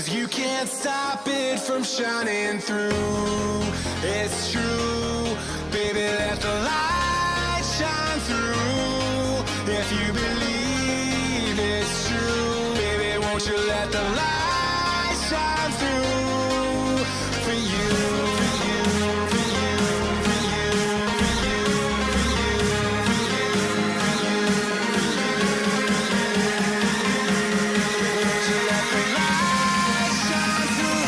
You can't stop it from shining through. It's true, baby, let the light shine through. If you believe it's true, baby, won't you let the light shine through for you, for you, for you, for you, for you, for you, for you, won't you let the light shine through?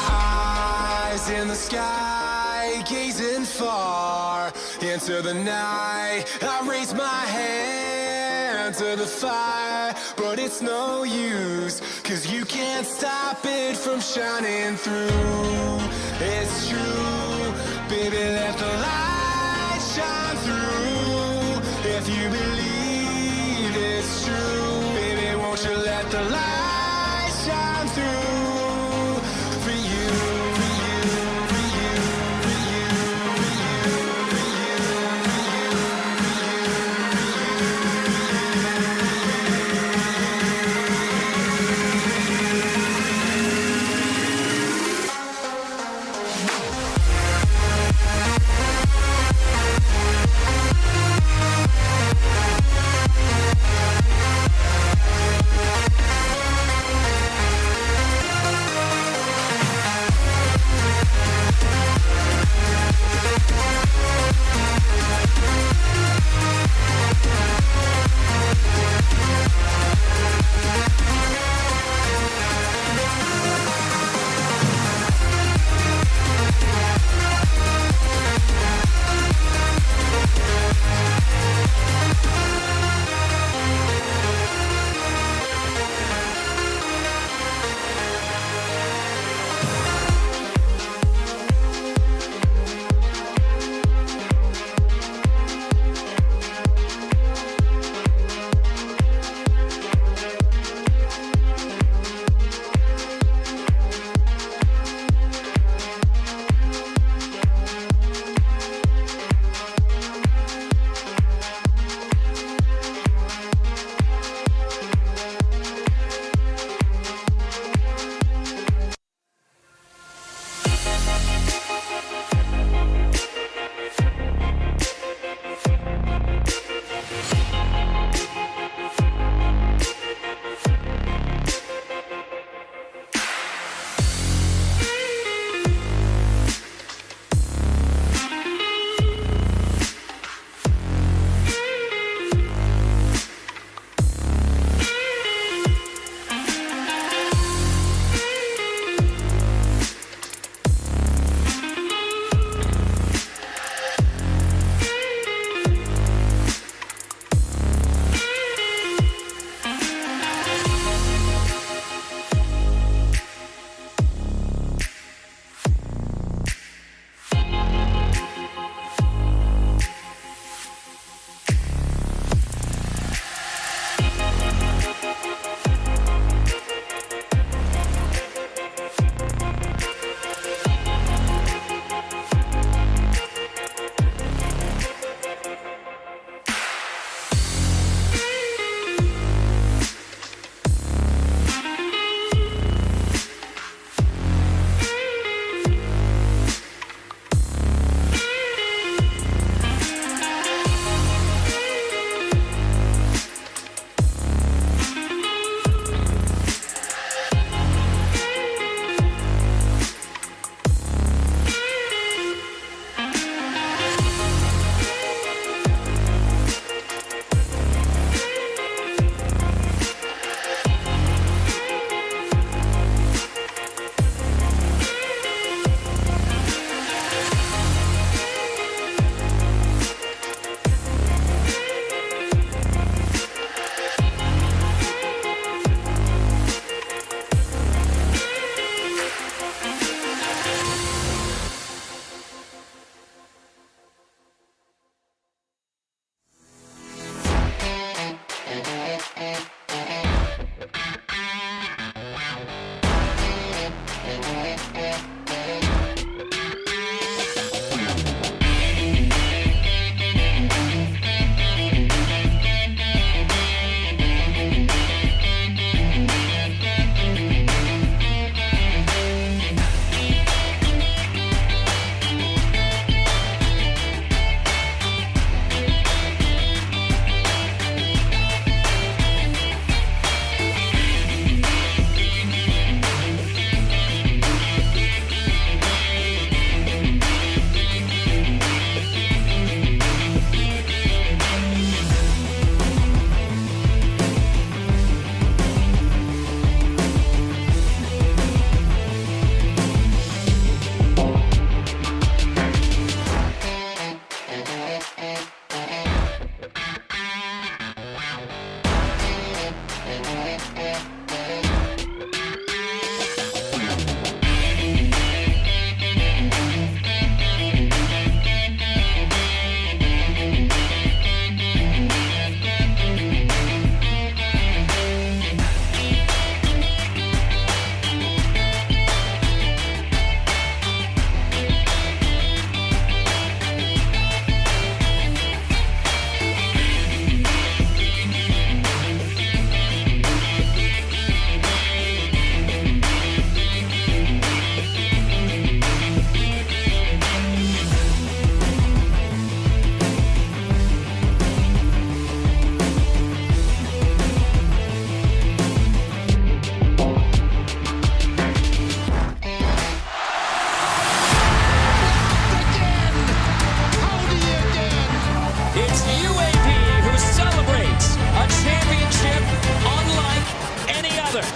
Eyes in the sky, gazing far into the night. I raise my hand to the fire, but it's no use, 'cause you can't stop it from shining through. It's true, baby, let the light shine through. If you believe it's true, baby, won't you let the light shine through for you, for you, for you, for you, for you, for you, for you, for you.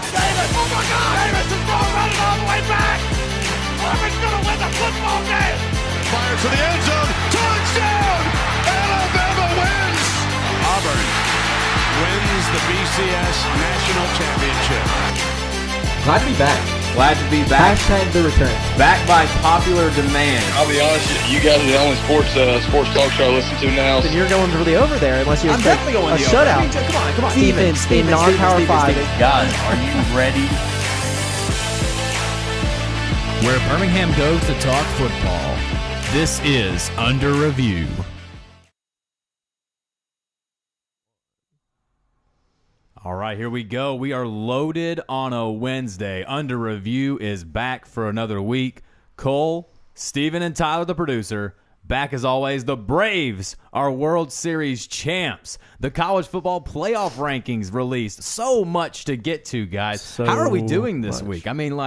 Davis! Oh my God! Davis is going running all the way back! Auburn's going to win the football game! Fires to the end zone. Touchdown! Alabama wins! Auburn wins the BCS National Championship. Glad to be back. Glad to be back. Hashtag the return. Back by popular demand. I'll be honest, you guys are the only sports talk show I listen to now. Then you're going for the over there, unless you expect definitely going a the shutout. over. Come on. Defense in non-power 5. Guys, are you ready? Where Birmingham goes to talk football. This is Under Review. All right, here we go. We are loaded on a Wednesday. Under Review is back for another week. Cole, Steven, and Tyler, the producer, back as always. The Braves are World Series champs. The college football playoff rankings released. So much to get to, guys. How are we doing this week? I mean,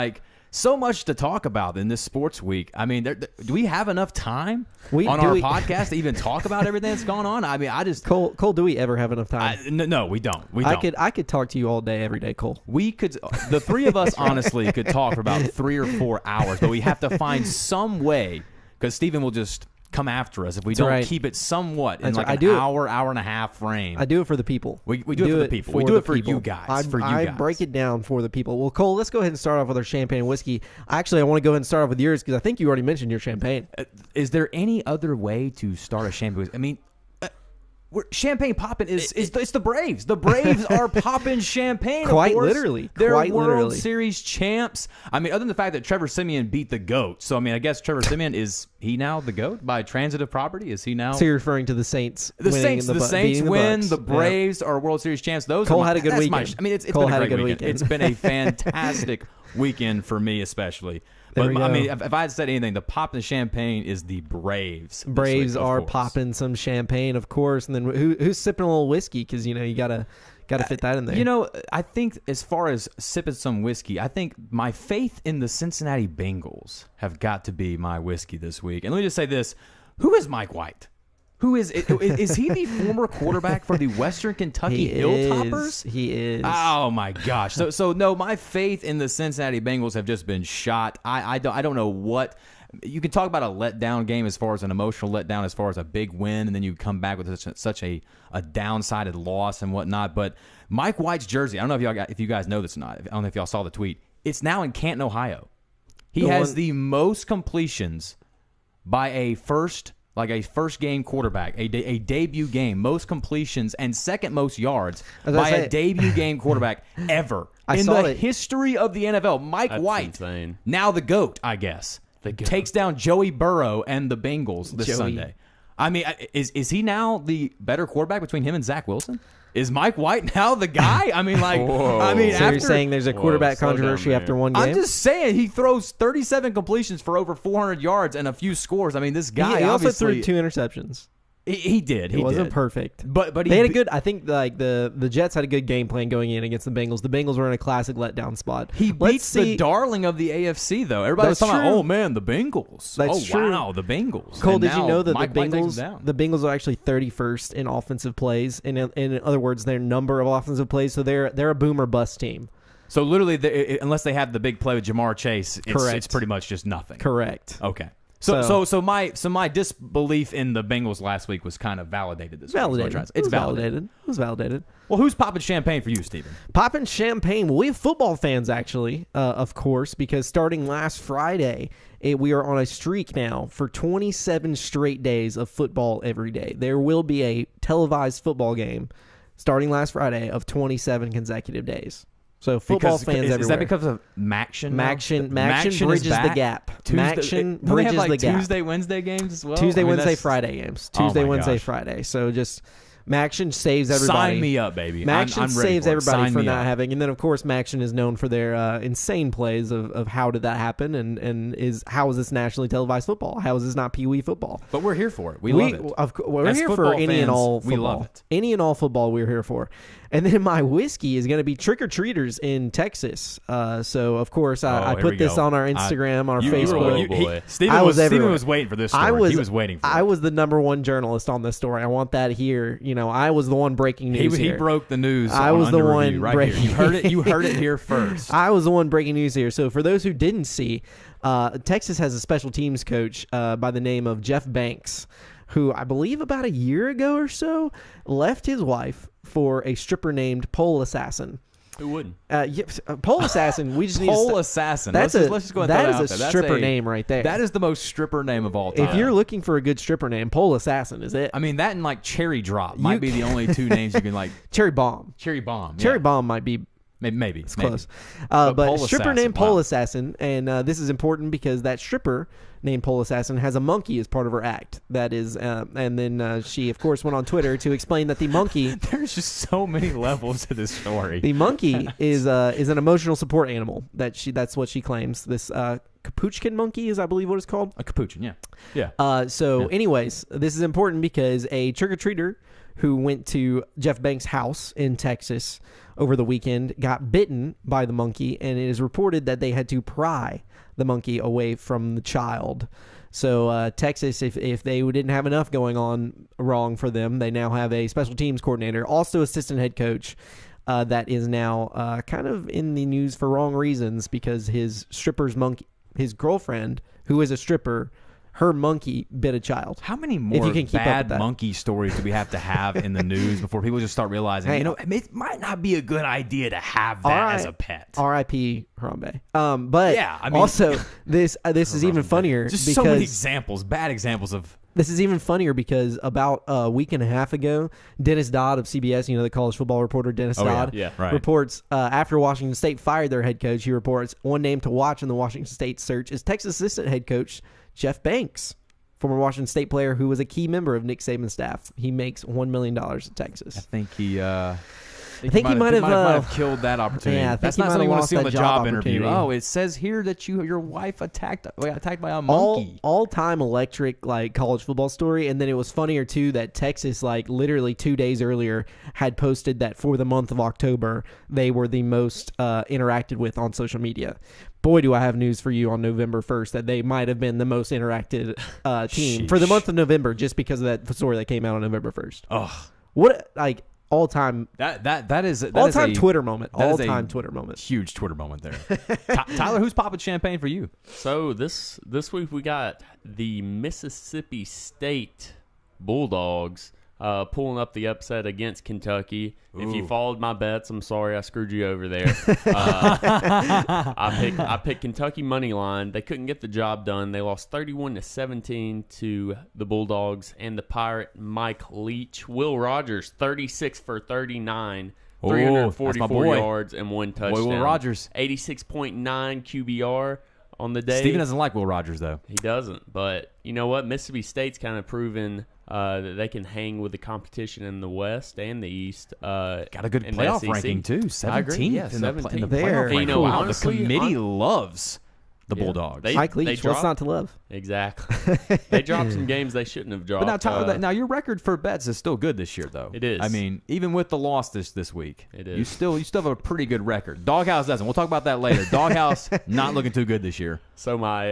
so much to talk about in this sports week. I mean, do we have enough time on our podcast to even talk about everything that's going on? I mean, Cole, do we ever have enough time? No, we don't. We don't. I could talk to you all day, every day, Cole. We could, the three of us honestly could talk for about 3 or 4 hours, but we have to find some way, because Steven will just come after us if we don't keep it somewhat in an hour and a half frame. I do it for the people. We do it for the people. We do it for you guys. I break it down for the people. Well, Cole, let's go ahead and start off with our champagne and whiskey. Actually, I want to go ahead and start off with yours because I think you already mentioned your champagne. Is there any other way to start a champagne? I mean, champagne popping it's the Braves. The Braves are popping champagne. Quite of course. Literally. They're Quite World literally. Series champs. I mean, other than the fact that Trevor Siemian beat the GOAT. So, I mean, I guess Trevor Siemian, is he now the GOAT by transitive property? Is he now? So you're referring to the Saints. The Saints win. Bucks. The Braves are World Series champs. Cole had a good weekend. I mean, it's been a great weekend. It's been a fantastic weekend for me, especially. But I mean, if I had said anything, the pop in the champagne is the Braves. Braves are popping some champagne, of course. And then who's sipping a little whiskey? Because you gotta fit that in there. I think as far as sipping some whiskey, I think my faith in the Cincinnati Bengals have got to be my whiskey this week. And let me just say this: who is Mike White? Who is he the former quarterback for the Western Kentucky Hilltoppers? He is. Oh my gosh. So no, my faith in the Cincinnati Bengals have just been shot. I don't know what you can talk about a letdown game as far as an emotional letdown, as far as a big win, and then you come back with such a downsided loss and whatnot. But Mike White's jersey, I don't know if you guys know this or not. I don't know if y'all saw the tweet. It's now in Canton, Ohio. He has the most completions by a first game quarterback, a debut game, most completions and second most yards by a debut game quarterback ever in the history of the NFL. Mike White, now the GOAT, I guess, takes down Joey Burrow and the Bengals this Sunday. I mean, is he now the better quarterback between him and Zach Wilson? Is Mike White now the guy? I mean, so you're saying there's a quarterback controversy after one game? I'm just saying he throws 37 completions for over 400 yards and a few scores. I mean, this guy he also threw 2 interceptions. He did. It wasn't perfect, but they had a good. I think the Jets had a good game plan going in against the Bengals. The Bengals were in a classic letdown spot. He beats the darling of the AFC, though. Everybody was talking about, oh man, the Bengals. That's true. Wow, the Bengals. Cole, did you know that the Bengals are actually 31st in offensive plays? In other words, their number of offensive plays. So they're a boom or bust team. So literally, unless they have the big play with Jamar Chase, it's pretty much just nothing. Correct. Okay. So my disbelief in the Bengals last week was kind of validated this week. It's validated. It was validated. Well, who's popping champagne for you, Steven? Popping champagne. Well, we have football fans, actually, of course, because starting last Friday, we are on a streak now for 27 straight days of football every day. There will be a televised football game starting last Friday of 27 consecutive days. So football fans everywhere. Is that because of Maction? Maction bridges the gap. Maction bridges the gap. Tuesday, Wednesday games as well? Tuesday, Wednesday, Friday games. Tuesday, Wednesday, Friday. So just Maction saves everybody. Sign me up, baby. Maction saves everybody for not having. And then, of course, Maction is known for their insane plays of how did that happen and how is this nationally televised football? How is this not Pee Wee football? But we're here for it. We love it. We're here for any and all football. We love it. Any and all football we're here for. And then my whiskey is going to be trick-or-treaters in Texas. So, of course, I here put we this go. on our Instagram, on our You- Facebook. boy. Steven I was Steven everywhere. was waiting for this story. He was waiting for it. I was the number one journalist on this story. I want that here. I was the one breaking news He here. broke the news. I on was the Under one Review right breaking- here. You heard it. You heard it here first. I was the one breaking news here. So for those who didn't see, Texas has a special teams coach by the name of Jeff Banks, who I believe about a year ago or so left his wife for a stripper named Pole Assassin. Who wouldn't? Pole Assassin. We just need Pole to Assassin. That's let's just go ahead and that throw is that a out there. stripper That's name right there. That is the most stripper name of all time. If you're looking for a good stripper name, Pole Assassin is it. I mean, that and like Cherry Drop might be the only two names you can like. Cherry Bomb. Cherry Bomb. Cherry yeah. Bomb might be Maybe. It's maybe. close. But But Pole stripper Assassin, named Pole wow. Assassin, and this is important because that stripper named Pole Assassin has a monkey as part of her act. That is, and then she, of course, went on Twitter to explain that the monkey, There's just so many levels to this story. the monkey is an emotional support animal. That's what she claims. This capuchin monkey is, I believe, what it's called. A capuchin, yeah. Anyways, this is important because a trick-or-treater who went to Jeff Banks' house in Texas over the weekend got bitten by the monkey, and it is reported that they had to pry the monkey away from the child. So Texas, if they didn't have enough going on wrong for them, they now have a special teams coordinator, also assistant head coach, that is now kind of in the news for wrong reasons because his girlfriend, who is a stripper, her monkey bit a child. How many If more you can keep up bad with that. monkey stories do we have to have in the news before people just start realizing, Hey, it might not be a good idea to have that as a pet. R.I.P. Harambe. But Yeah, I mean- also this is even funnier Just because so many examples, bad examples of. this is even funnier because about a week and a half ago, Dennis Dodd of CBS, the college football reporter Dennis Dodd, yeah, right. reports after Washington State fired their head coach, he reports one name to watch in the Washington State search is Texas assistant head coach Jeff Banks, former Washington State player who was a key member of Nick Saban's staff. He makes $1 million in Texas. I think he. I think he might have killed that opportunity. yeah, I think That's he not might something have you want to lost see on that the job job interview. opportunity. Oh, it says here that your wife got attacked by a monkey. All-time electric college football story, and then it was funnier too that Texas literally 2 days earlier had posted that for the month of October they were the most interacted with on social media. Boy, do I have news for you on November 1st that they might have been the most interacted team for the month of November just because of that story that came out on November 1st. Oh, What all-time that is all-time Twitter moment. that is a All-time Twitter moment. huge Twitter moment there. Tyler, who's popping champagne for you? So this week we got the Mississippi State Bulldogs pulling up the upset against Kentucky. Ooh. If you followed my bets, I'm sorry I screwed you over there. I picked Kentucky money line. They couldn't get the job done. They lost 31-17 to the Bulldogs and the Pirate Mike Leach. Will Rogers 36 for 39. Oh, that's my 344 boy. yards and one touchdown. Will Rogers. 86.9 QBR on the day. Steven doesn't like Will Rogers though. He doesn't. But you know what? Mississippi State's kind of proven that they can hang with the competition in the West and the East. Got a good in the playoff SEC. ranking too. 17th I agree. Yeah, in the 17th. There. playoff You know, ranking. Wow, honestly, the committee loves the Bulldogs. They- Mike Leach, what's not to love? Exactly. They dropped some games they shouldn't have dropped. But now, Tyler, now your record for bets is still good this year, though. It is. I mean, even with the loss this week, It You is. still have a pretty good record. Doghouse doesn't. We'll talk about that later. Doghouse not looking too good this year. So my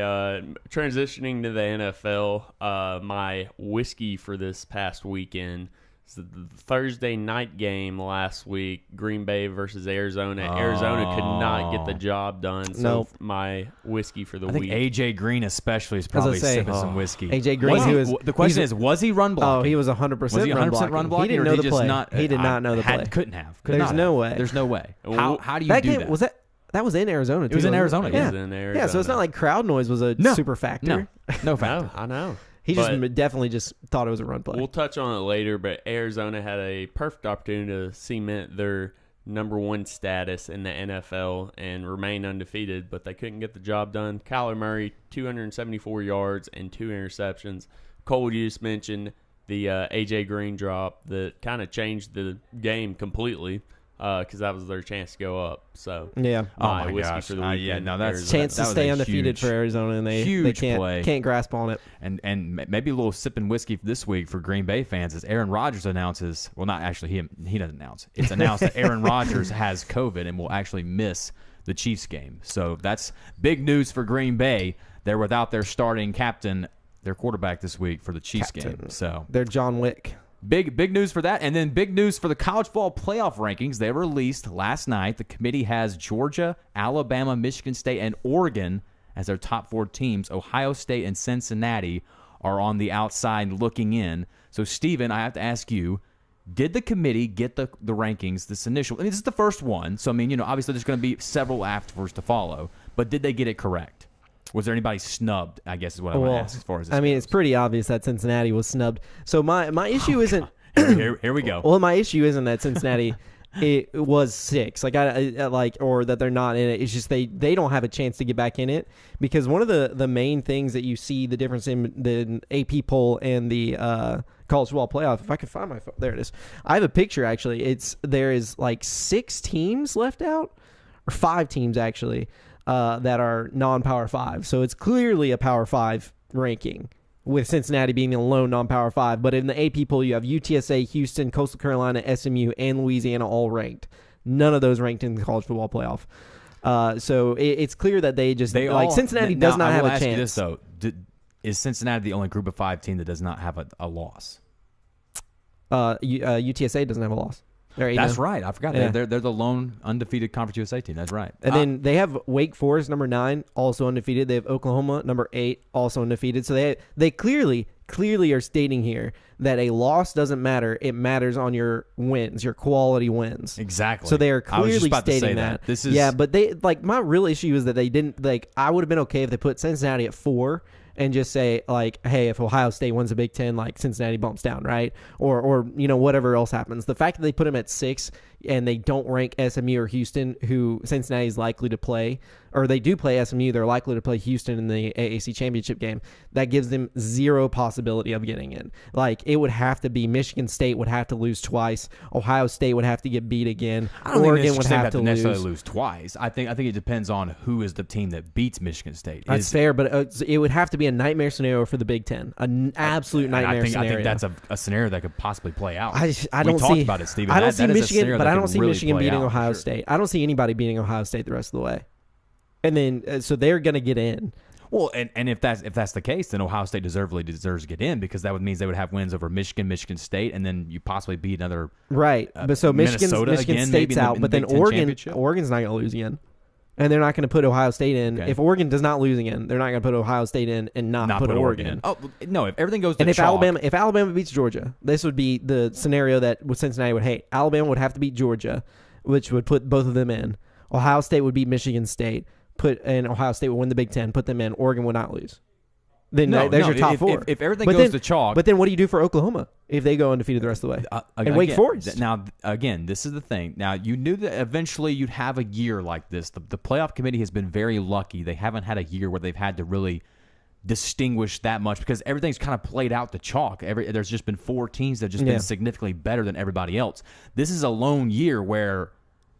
transitioning to the NFL, my whiskey for this past weekend is the Thursday night game last week, Green Bay versus Arizona. Arizona could not get the job done. So Nope. my whiskey for the I think week. AJ Green especially is I was probably gonna say, sipping some whiskey. AJ Green, Was he- who is the question he's- is, was he run blocking? Oh, he was 100% Was he 100% run blocking? He didn't or know did the he just play. Not, He did not know the play. Couldn't have. Could There's not no have. way. There's no way. Well, How do you That do game that? that was in Arizona too. was in wasn't Arizona, It yeah. was in Yeah, so it's Arizona. not like crowd noise was a No. super factor. No No, factor. I know. He But just definitely just thought it was a run play. we'll touch on it later, but Arizona had a perfect opportunity to cement their number one status in the NFL and remain undefeated, but they couldn't get the job done. Kyler Murray, 274 yards and 2 interceptions. Cole, you just mentioned the A.J. Green drop that kind of changed the game completely. because that was their chance to go up. So Yeah. my whiskey gosh. for the weekend. Yeah, no, that's Arizona. Chance to that was stay a undefeated huge- for Arizona, and they huge can't play. grasp on it. And maybe a little sipping whiskey this week for Green Bay fans as Aaron Rodgers announces. Well, not actually, he doesn't announce. It's announced that Aaron Rodgers has COVID and will actually miss the Chiefs game. So that's big news for Green Bay. They're without their starting captain, their quarterback this week for the Chiefs game. So They're John Wick. big news for that. And then big news for the college football playoff rankings. They were released last night. The committee has Georgia, Alabama, Michigan State, and Oregon as their top 4 teams. Ohio State and Cincinnati are on the outside looking in. So, Steven, I have to ask you, did the committee get the rankings, this initial? I mean, this is the first one. So, I mean, obviously there's going to be several afterwards to follow. But did they get it correct? Was there anybody snubbed, I guess is what I want to ask as far as this it's pretty obvious that Cincinnati was snubbed. So my issue isn't Here we go. well, my issue isn't that Cincinnati it was 6, like I like, or that they're not in it. It's just they don't have a chance to get back in it, because one of the main things that you see the difference in the AP poll and the college football playoff. If I can find my phone, there it is. I have a picture actually. There is like 6 teams left out, or 5 teams actually. That are non-Power 5. So it's clearly a Power 5 ranking, with Cincinnati being the lone non-Power 5. But in the AP poll, you have UTSA, Houston, Coastal Carolina, SMU, and Louisiana all ranked. None of those ranked in the college football playoff. So it's clear that Cincinnati does not have a chance. I will ask you this, though. Is Cincinnati the only group of 5 team that does not have a loss? UTSA doesn't have a loss. That's right. I forgot. Yeah. They're the lone undefeated Conference USA team. That's right. And then they have Wake Forest, number 9, also undefeated. They have Oklahoma, number 8, also undefeated. So they clearly are stating here that a loss doesn't matter. It matters on your wins, your quality wins. Exactly. So they are I was just clearly about to say stating that. This is but they my real issue is that they didn't I would have been okay if they put Cincinnati at 4 and just say hey, if Ohio State wins the Big Ten, Cincinnati bumps down, right? Or whatever else happens. The fact that they put them at 6 and they don't rank SMU or Houston, who Cincinnati is likely to play, or they do play SMU, they're likely to play Houston in the AAC championship game. That gives them 0 possibility of getting in. It would have to be Michigan State would have to lose twice. Ohio State would have to get beat again. I don't Oregon think would Michigan have to necessarily lose. lose twice. I think it depends on who is the team that beats Michigan State. That's fair, but it would have to be a nightmare scenario for the Big Ten. An absolute nightmare scenario. I think that's a scenario that could possibly play out. I we don't talked see, about it, Steven. I don't That see is a Michigan, scenario but that I don't could see really Michigan play beating out, Ohio for sure. State. I don't see anybody beating Ohio State the rest of the way. And then so they're going to get in. Well, and if that's the case, then Ohio State deserves to get in, because that would mean they would have wins over Michigan State, and then you possibly beat another right. But so Michigan again, State's maybe in out, the but then Big Ten championship? Oregon's not going to lose again, and they're not going to put Ohio State in. Okay. If Oregon does not lose again, they're not going to put Ohio State in and not put Oregon in. Oh no! If everything goes to And if chalk, Alabama beats Georgia, this would be the scenario that Cincinnati would hate. Alabama would have to beat Georgia, which would put both of them in. Ohio State would beat Michigan State, and Ohio State would win the Big Ten, put them in. Oregon would not lose. Then there's your top 4. If everything goes to chalk, but then what do you do for Oklahoma if they go undefeated the rest of the way? And Wake Forest. Now, again, this is the thing. Now, you knew that eventually you'd have a year like this. The playoff committee has been very lucky. They haven't had a year where they've had to really distinguish that much, because everything's kind of played out to chalk. There's just been 4 teams that have just been significantly better than everybody else. This is a lone year where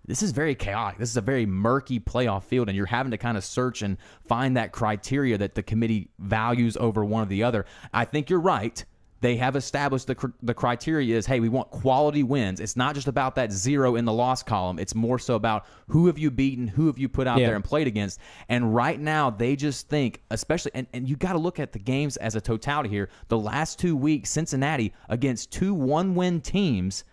this is very chaotic. This is a very murky playoff field, and you're having to kind of search and find that criteria that the committee values over one or the other. I think you're right. They have established the criteria is, hey, we want quality wins. It's not just about that 0 in the loss column. It's more so about who have you beaten, who have you put out there and played against. And right now, they just think, especially, and you got to look at the games as a totality here. The last 2 weeks, Cincinnati against 2 one-win teams.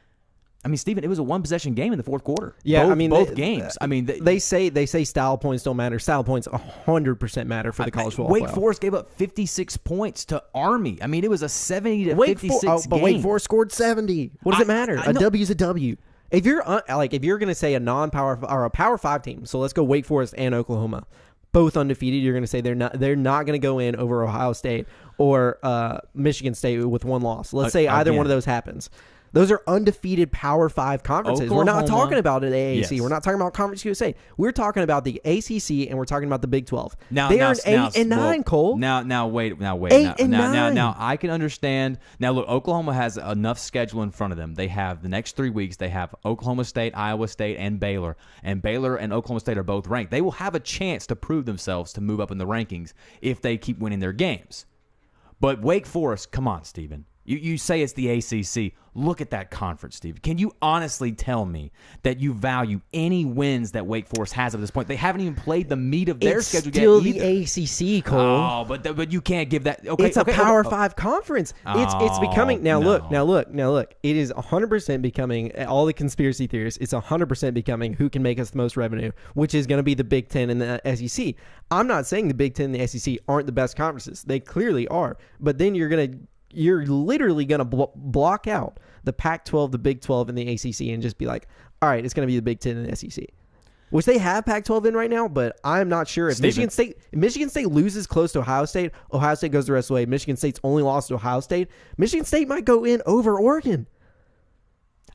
I mean, Steven, it was a 1-possession game in the fourth quarter. Yeah, both games. I mean, they say style points don't matter. Style points 100% matter for the college football Wake playoff. Forest gave up 56 points to Army. I mean, it was a 70-56 game. But Wake Forest scored 70. What does it matter? A W's a W. If you're if you're going to say a non-power or a Power 5 team, so let's go Wake Forest and Oklahoma, both undefeated, you're going to say they're not going to go in over Ohio State or Michigan State with 1 loss. Let's say either one of those happens. Those are undefeated Power 5 conferences. We're not Oklahoma- talking about an AAC. Yes. We're not talking about Conference USA. We're talking about the ACC, and we're talking about the Big 12. Now, they now, are an 8 and 9, Cole. Now, wait. 8 and 9. Now, I can understand. Now, look, Oklahoma has enough schedule in front of them. They have the next 3 weeks. They have Oklahoma State, Iowa State, and Baylor. And Baylor and Oklahoma State are both ranked. They will have a chance to prove themselves to move up in the rankings if they keep winning their games. But Wake Forest, come on, Stephen. You say it's the ACC. Look at that conference, Steve. Can you honestly tell me that you value any wins that Wake Forest has at this point? They haven't even played the meat of their It's schedule still yet either. the ACC, Cole. Oh, but you can't give that. Okay, It's a okay, Power okay. 5 conference. It's becoming now. no. Look. It is 100% becoming all the conspiracy theorists. It's 100% becoming who can make us the most revenue, which is going to be the Big Ten and the SEC. I'm not saying the Big Ten and the SEC aren't the best conferences. They clearly are. But then you're literally going to block out the Pac-12, the Big 12, and the ACC, and just be like, all right, it's going to be the Big Ten and the SEC. Which they have Pac-12 in right now, but I'm not sure if Michigan State loses close to Ohio State goes the rest of the way. Michigan State's only lost to Ohio State. Michigan State might go in over Oregon.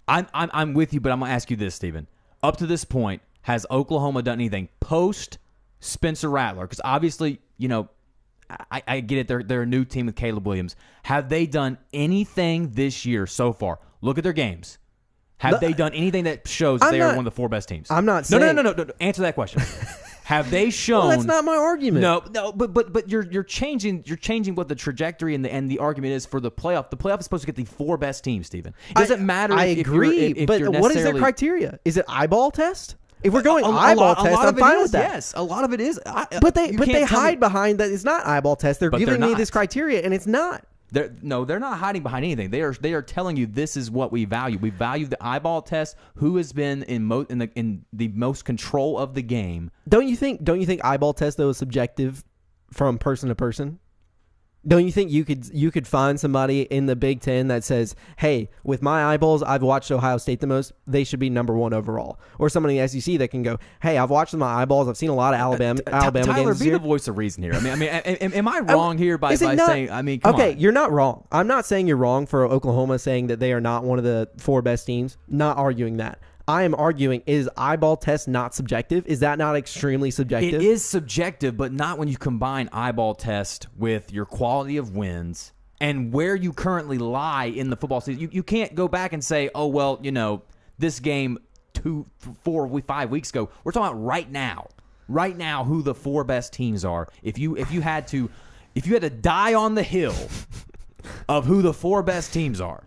I'm with you, but I'm gonna ask you this, Stephen. Up to this point, has Oklahoma done anything post Spencer Rattler? Because obviously, I get it. They're a new team with Caleb Williams. Have they done anything this year so far? Look at their games. Have they done anything that shows they are one of the 4 best teams? I'm not saying. No. Answer that question. Have they shown? Well, that's not my argument. No, but you're changing what the trajectory and the argument is for the playoff. The playoff is supposed to get the 4 best teams, Stephen. It doesn't matter. I if agree, if but you're what is their necessarily- criteria? Is it eyeball test? If we're going eyeball test, I'm fine with that. Yes, a lot of it is. But they hide behind that it's not eyeball test. They're But giving they're me not. this criteria, and it's not. They're not hiding behind anything. They are telling you this is what we value. We value the eyeball test. Who has been in the most control of the game? Don't you think eyeball test though is subjective from person to person? Don't you think you could find somebody in the Big Ten that says, "Hey, with my eyeballs, I've watched Ohio State the most. They should be number 1 overall." Or somebody in the SEC that can go, "Hey, I've watched my eyeballs. I've seen a lot of Alabama Tyler, games this be year." the voice of reason here. I mean, am I wrong here by Is it not- saying? I mean, come okay, on. you're not wrong. I'm not saying you're wrong for Oklahoma saying that they are not one of the 4 best teams. Not arguing that. I am arguing, is eyeball test not subjective? Is that not extremely subjective? It is subjective, but not when you combine eyeball test with your quality of wins and where you currently lie in the football season. You can't go back and say, oh, well, this game 2, 4, 5 weeks ago. We're talking about right now who the 4 best teams are. If you had to die on the hill of who the 4 best teams are,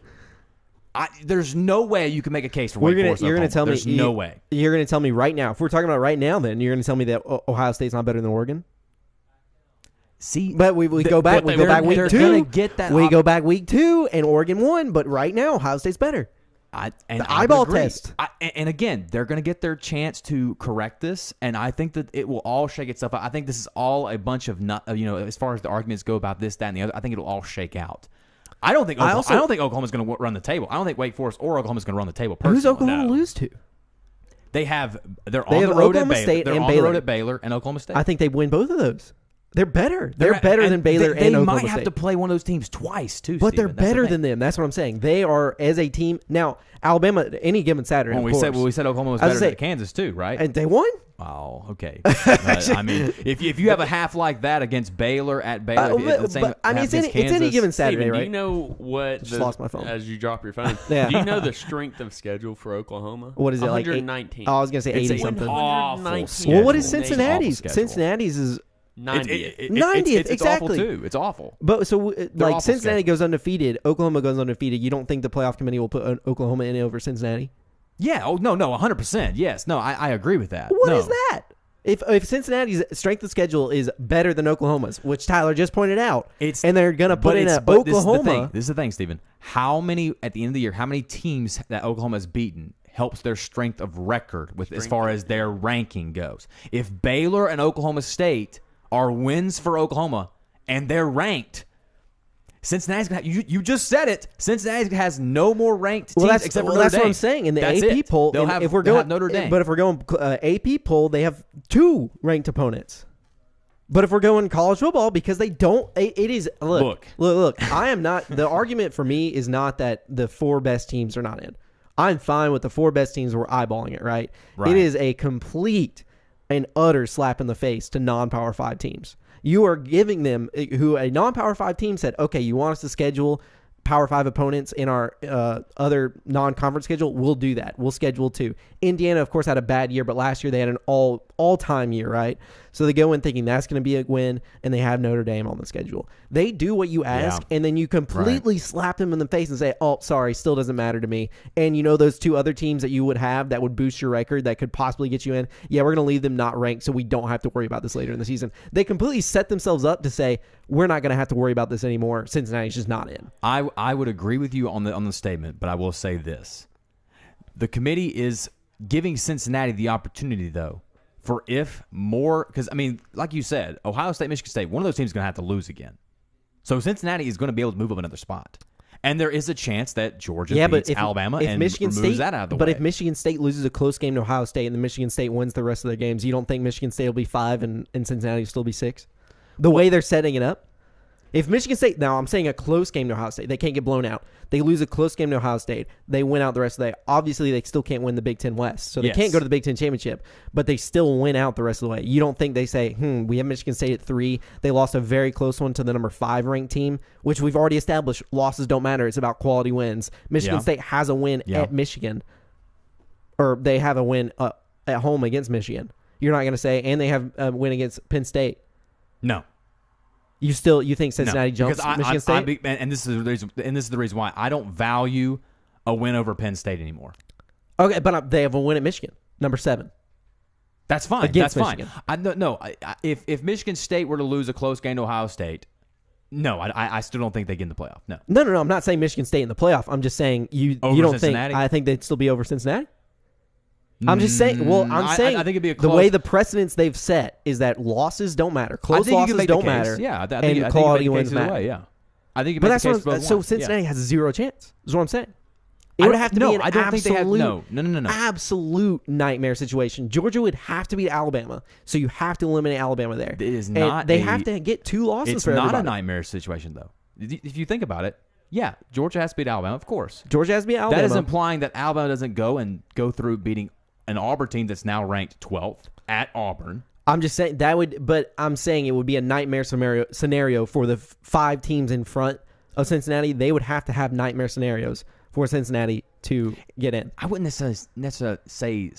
there's no way you can make a case for Wake Forest. You're going to tell There's me no way. You're going to tell me right now. If we're talking about right now, then you're going to tell me that Ohio State's not better than Oregon. See, but we go back. We go back week they're 2. Gonna get that we go back week 2, and Oregon won. But right now, Ohio State's better. The eyeball test. And again, they're going to get their chance to correct this, and I think that it will all shake itself out. I think this is all a bunch of as far as the arguments go about this, that, and the other. I think it'll all shake out. I don't think Oklahoma's going to run the table. I don't think Wake Forest or Oklahoma's going to run the table. Personally. Who's Oklahoma lose to? They're on the road at Baylor. They're on the road at Baylor and Oklahoma State. I think they win both of those. They're better. They're better than Baylor and Oklahoma State. They might have to play one of those teams twice, too, but Steven. they're better than them. That's what I'm saying. They are, as a team. Now, Alabama, any given Saturday, we said Oklahoma was better than Kansas, too, right? And they won? Oh, okay. I mean, if you have a half like that against Baylor at Baylor, it's any given Saturday, Steven, right? Do you know what? Just lost my phone. As you drop your phone. Yeah. Do you know the strength of schedule for Oklahoma? What is it, 119. I was going to say 80 something. Well, what is Cincinnati's? Cincinnati's is 90th. 90th, it's exactly. Awful too. It's awful. But so, like, Cincinnati schedule. goes undefeated, Oklahoma goes undefeated. You don't think the playoff committee will put Oklahoma in over Cincinnati? Yeah. Oh no, 100%. Yes. No, I agree with that. What is that? If Cincinnati's strength of schedule is better than Oklahoma's, which Tyler just pointed out, and they're going to put in Oklahoma. This is the thing, Stephen. How many at the end of the year? How many teams that Oklahoma has beaten helps their strength of record as far as their ranking goes? If Baylor and Oklahoma State are wins for Oklahoma and they're ranked, Cincinnati's gonna you just said it. Cincinnati has no more ranked teams except for Notre Dame. That's what I'm saying. In the AP poll, they'll have Notre Dame. But if we're going AP poll, they have 2 ranked opponents. But if we're going college football, because they don't, it is look. I am not. The argument for me is not that the 4 best teams are not in. I'm fine with the 4 best teams. We're eyeballing it, right? It is a complete and utter slap in the face to non-Power 5 teams. You are giving them, who a non-Power 5 team said, okay, you want us to schedule Power 5 opponents in our other non-conference schedule, we'll do that. We'll schedule 2. Indiana, of course, had a bad year, but last year they had an all-time year, right? So they go in thinking that's going to be a win, and they have Notre Dame on the schedule. They do what you ask, and then you completely slap them in the face and say, oh, sorry, still doesn't matter to me. And you know those 2 other teams that you would have that would boost your record that could possibly get you in? Yeah, we're going to leave them not ranked so we don't have to worry about this later in the season. They completely set themselves up to say, we're not going to have to worry about this anymore. Cincinnati's just not in. I would agree with you on the statement, but I will say this. The committee is giving Cincinnati the opportunity, though, for if more – because, I mean, like you said, Ohio State, Michigan State, one of those teams is going to have to lose again. So Cincinnati is going to be able to move up another spot. And there is a chance that Georgia beats Alabama and moves that out of the way. But if Michigan State loses a close game to Ohio State and then Michigan State wins the rest of their games, you don't think Michigan State will be 5 and Cincinnati will still be 6? The way they're setting it up? If Michigan State, now I'm saying a close game to Ohio State, they can't get blown out. They lose a close game to Ohio State. They win out the rest of the way. Obviously, they still can't win the Big Ten West, so they can't go to the Big Ten Championship, but they still win out the rest of the way. You don't think they say, we have Michigan State at 3. They lost a very close one to the number 5 ranked team, which we've already established. Losses don't matter. It's about quality wins. Michigan State has a win at Michigan, or they have a win at home against Michigan. You're not going to say, and they have a win against Penn State. No. You think Cincinnati jumps Michigan State? And this is the reason why I don't value a win over Penn State anymore. Okay, but they have a win at Michigan, number 7. That's fine. Against That's Michigan. fine. If Michigan State were to lose a close game to Ohio State, no, I still don't think they get in the playoff. No. No. I'm not saying Michigan State in the playoff. I'm just saying you don't Cincinnati? think. I think they'd still be over Cincinnati. I'm just saying. Well, I think it'd be close. The way the precedents they've set is that losses don't matter. Close losses don't matter. Yeah, I think quality wins matter. Way, yeah, I think. But that's so Cincinnati has 0 chance. Is what I'm saying. It would have to be an absolute nightmare situation. Georgia would have to beat Alabama, so you have to eliminate Alabama there. It is not. They have to get 2 losses. It's for not everybody. a nightmare situation, though. If you think about it, yeah, Georgia has to beat Alabama, of course. Georgia has to beat Alabama. That is implying that Alabama doesn't go through beating an Auburn team that's now ranked 12th at Auburn. I'm just saying I'm saying it would be a nightmare scenario for the 5 teams in front of Cincinnati. They would have to have nightmare scenarios for Cincinnati to get in. I wouldn't necessarily say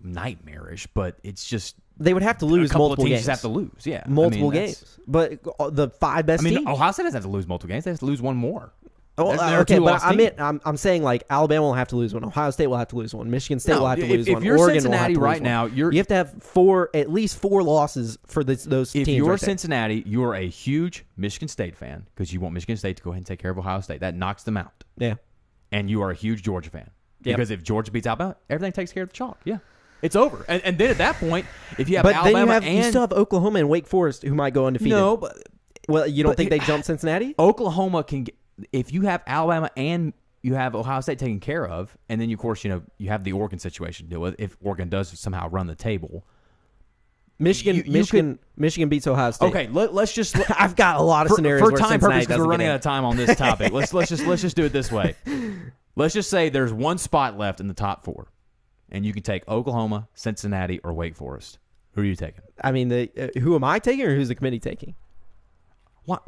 nightmarish, but it's just they would have to lose multiple games. Just have to lose, yeah, multiple games. But the 5 best teams. Ohio State doesn't have to lose multiple games; they have to lose one more. Okay, but I'm saying Alabama will have to lose one, Ohio State will have to lose one, Michigan State will have to lose one. If you're Oregon Cincinnati will have to lose right now, you have to have at least 4 losses for those teams. If you're Cincinnati, you're a huge Michigan State fan because you want Michigan State to go ahead and take care of Ohio State. That knocks them out. Yeah, and you are a huge Georgia fan because if Georgia beats Alabama, everything takes care of the chalk. Yeah. It's over. And then at that point, if you have Alabama you still have Oklahoma and Wake Forest who might go undefeated. No, but you don't think they jump Cincinnati? Oklahoma can get, if you have Alabama and you have Ohio State taken care of, and then of course you have the Oregon situation to deal with if Oregon does somehow run the table. Michigan beats Ohio State. Okay, let's just. I've got a lot of scenarios for where time Cincinnati purposes. We're running out of time on this topic. let's just do it this way. Let's just say there's one spot left in the top 4. And you can take Oklahoma, Cincinnati, or Wake Forest. Who are you taking? I mean, who am I taking, or who's the committee taking? What?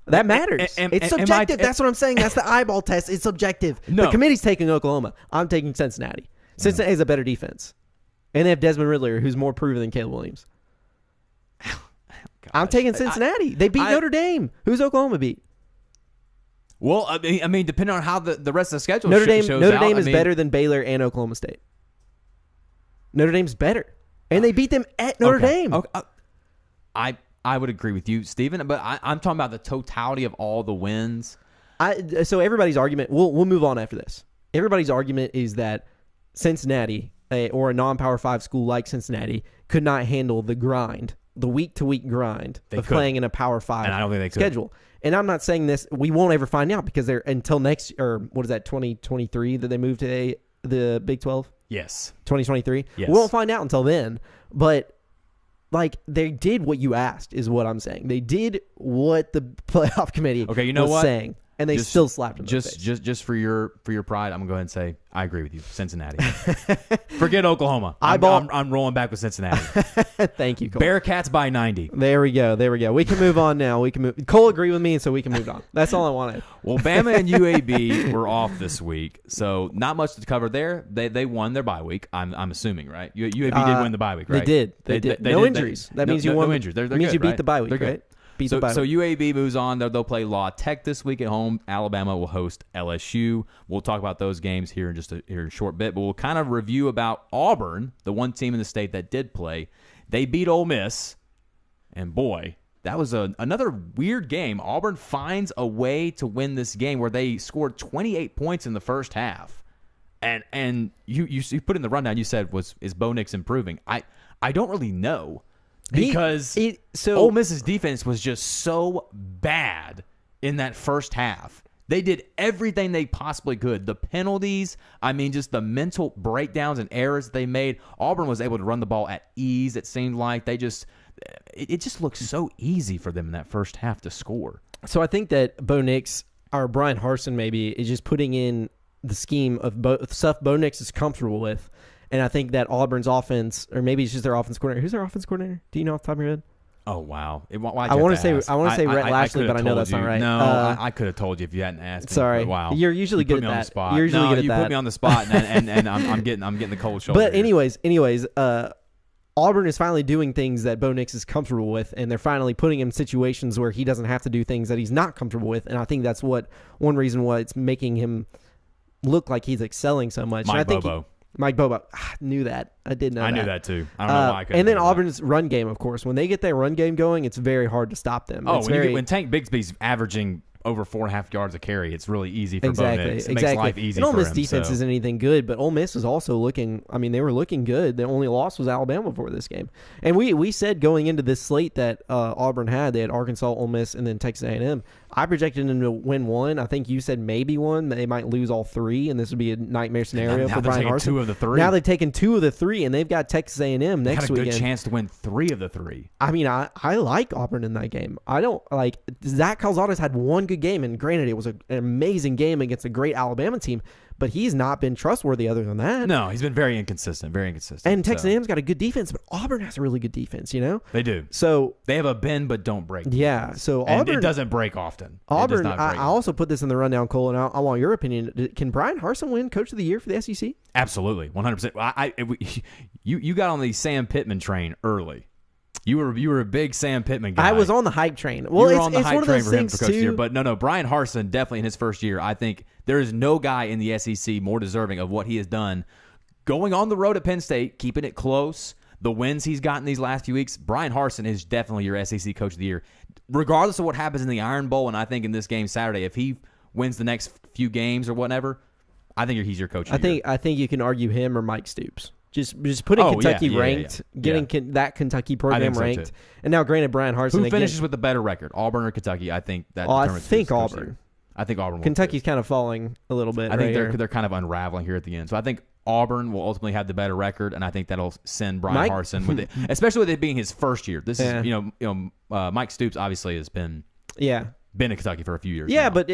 That matters. It's subjective. That's what I'm saying. That's the eyeball test. It's subjective. No. The committee's taking Oklahoma. I'm taking Cincinnati. Cincinnati has a better defense. And they have Desmond Ridder, who's more proven than Caleb Williams. I'm taking Cincinnati. They beat Notre Dame. Who's Oklahoma beat? Well, I mean, depending on how the rest of the schedule Notre Dame is better than Baylor and Oklahoma State. Notre Dame's better. And they beat them at Notre Dame. Okay. I would agree with you, Stephen, but I'm talking about the totality of all the wins. So everybody's argument, we'll move on after this. Everybody's argument is that Cincinnati, or a non-Power 5 school like Cincinnati, could not handle the grind, the week-to-week grind of playing in a Power 5 and I don't think they schedule. And I'm not saying this, we won't ever find out because they're until next, or what is that, 2023 that they moved to the Big 12? Yes. 2023? Yes. We won't find out until then. But like they did what you asked is what I'm saying. They did what the playoff committee Okay, you know was what? saying, and they still slapped them. Just for your pride, I'm going to go ahead and say I agree with you. Cincinnati. Forget Oklahoma. I'm rolling back with Cincinnati. Thank you, Cole. Bearcats by 90. There we go. We can move on now. Cole agreed with me, so we can move on. That's all I wanted. Well, Bama and UAB were off this week, so not much to cover there. They won their bye week. I'm assuming, right? UAB did win the bye week, right? They did. No injuries. That means you won. No injuries. That means you beat right? the bye week, They're good. right? So UAB moves on. They'll play La Tech this week at home. Alabama will host LSU. We'll talk about those games here in a short bit, but we'll kind of review about Auburn, the one team in the state that did play. They beat Ole Miss, and boy, that was another weird game. Auburn finds a way to win this game where they scored 28 points in the first half. And you put in the rundown, you said, is Bo Nix improving? I don't really know. Because Ole Miss's defense was just so bad in that first half. They did everything they possibly could. The penalties, just the mental breakdowns and errors they made. Auburn was able to run the ball at ease, it seemed like. It just looked so easy for them in that first half to score. So I think that Bo Nix, or Brian Harsin maybe, is just putting in the scheme of stuff Bo Nix is comfortable with. And I think that Auburn's offense, or maybe it's just their offense coordinator. Who's their offense coordinator? Do you know off the top of your head? Oh wow! I want to say Rhett Lashley, but I know that's not right. No, I could have told you if you hadn't asked me. Sorry, wow. You're usually good at that. On the spot. You're usually good at you that. put me on the spot, and I'm getting the cold shoulder. But anyways, Auburn is finally doing things that Bo Nix is comfortable with, and they're finally putting him in situations where he doesn't have to do things that he's not comfortable with. And I think that's one reason why it's making him look like he's excelling so much. Mike Bobo. I knew that. I did know that. I knew that too. I don't know why I couldn't. And then Auburn's run game, of course. When they get their run game going, it's very hard to stop them. When Tank Bigsby's averaging over 4.5 yards a carry, it's really easy for Bo Nix. It makes life easy for him. And Ole Miss defense isn't anything good, but Ole Miss is also looking, they were looking good. The only loss was Alabama for this game. And we said going into this slate that Auburn had, they had Arkansas, Ole Miss, and then Texas A&M. I projected them to win one. I think you said maybe one. They might lose all three, and this would be a nightmare scenario for Brian Harsin. Two of the three. Now they've taken 2 of the 3, and they've got Texas A&M next weekend. Got a good chance to win 3 of the 3. I like Auburn in that game. I don't like Zach Calzada's had one good game, and granted, it was an amazing game against a great Alabama team, but he's not been trustworthy other than that. No, he's been very inconsistent. And Texas A&M's got a good defense, but Auburn has a really good defense, They do. So they have a bend but don't break. Yeah, so and Auburn, it doesn't break often. Auburn, I also put this in the rundown, Cole, and I want your opinion. Can Brian Harsin win Coach of the Year for the SEC? Absolutely, 100%. You got on the Sam Pittman train early. You were a big Sam Pittman guy. I was on the hype train. Well, you were on the hype train for him for Coach of the Year. Too. But no, Brian Harsin, definitely in his first year, I think there is no guy in the SEC more deserving of what he has done. Going on the road at Penn State, keeping it close, the wins he's gotten these last few weeks, Brian Harsin is definitely your SEC Coach of the Year. Regardless of what happens in the Iron Bowl, and I think in this game Saturday, if he wins the next few games or whatever, I think he's your Coach of the Year. I think you can argue him or Mike Stoops. Just putting Kentucky ranked, getting that Kentucky program ranked. And now, granted, Brian Harsin. Who finishes with the better record, Auburn or Kentucky? I think that determines. I think Auburn. I think Auburn. Kentucky's kind of falling a little bit. I think they're kind of unraveling here at the end. So I think Auburn will ultimately have the better record, and I think that'll send Brian Harsin with it, especially with it being his first year. This is Mike Stoops obviously has been been in Kentucky for a few years. Yeah, now. but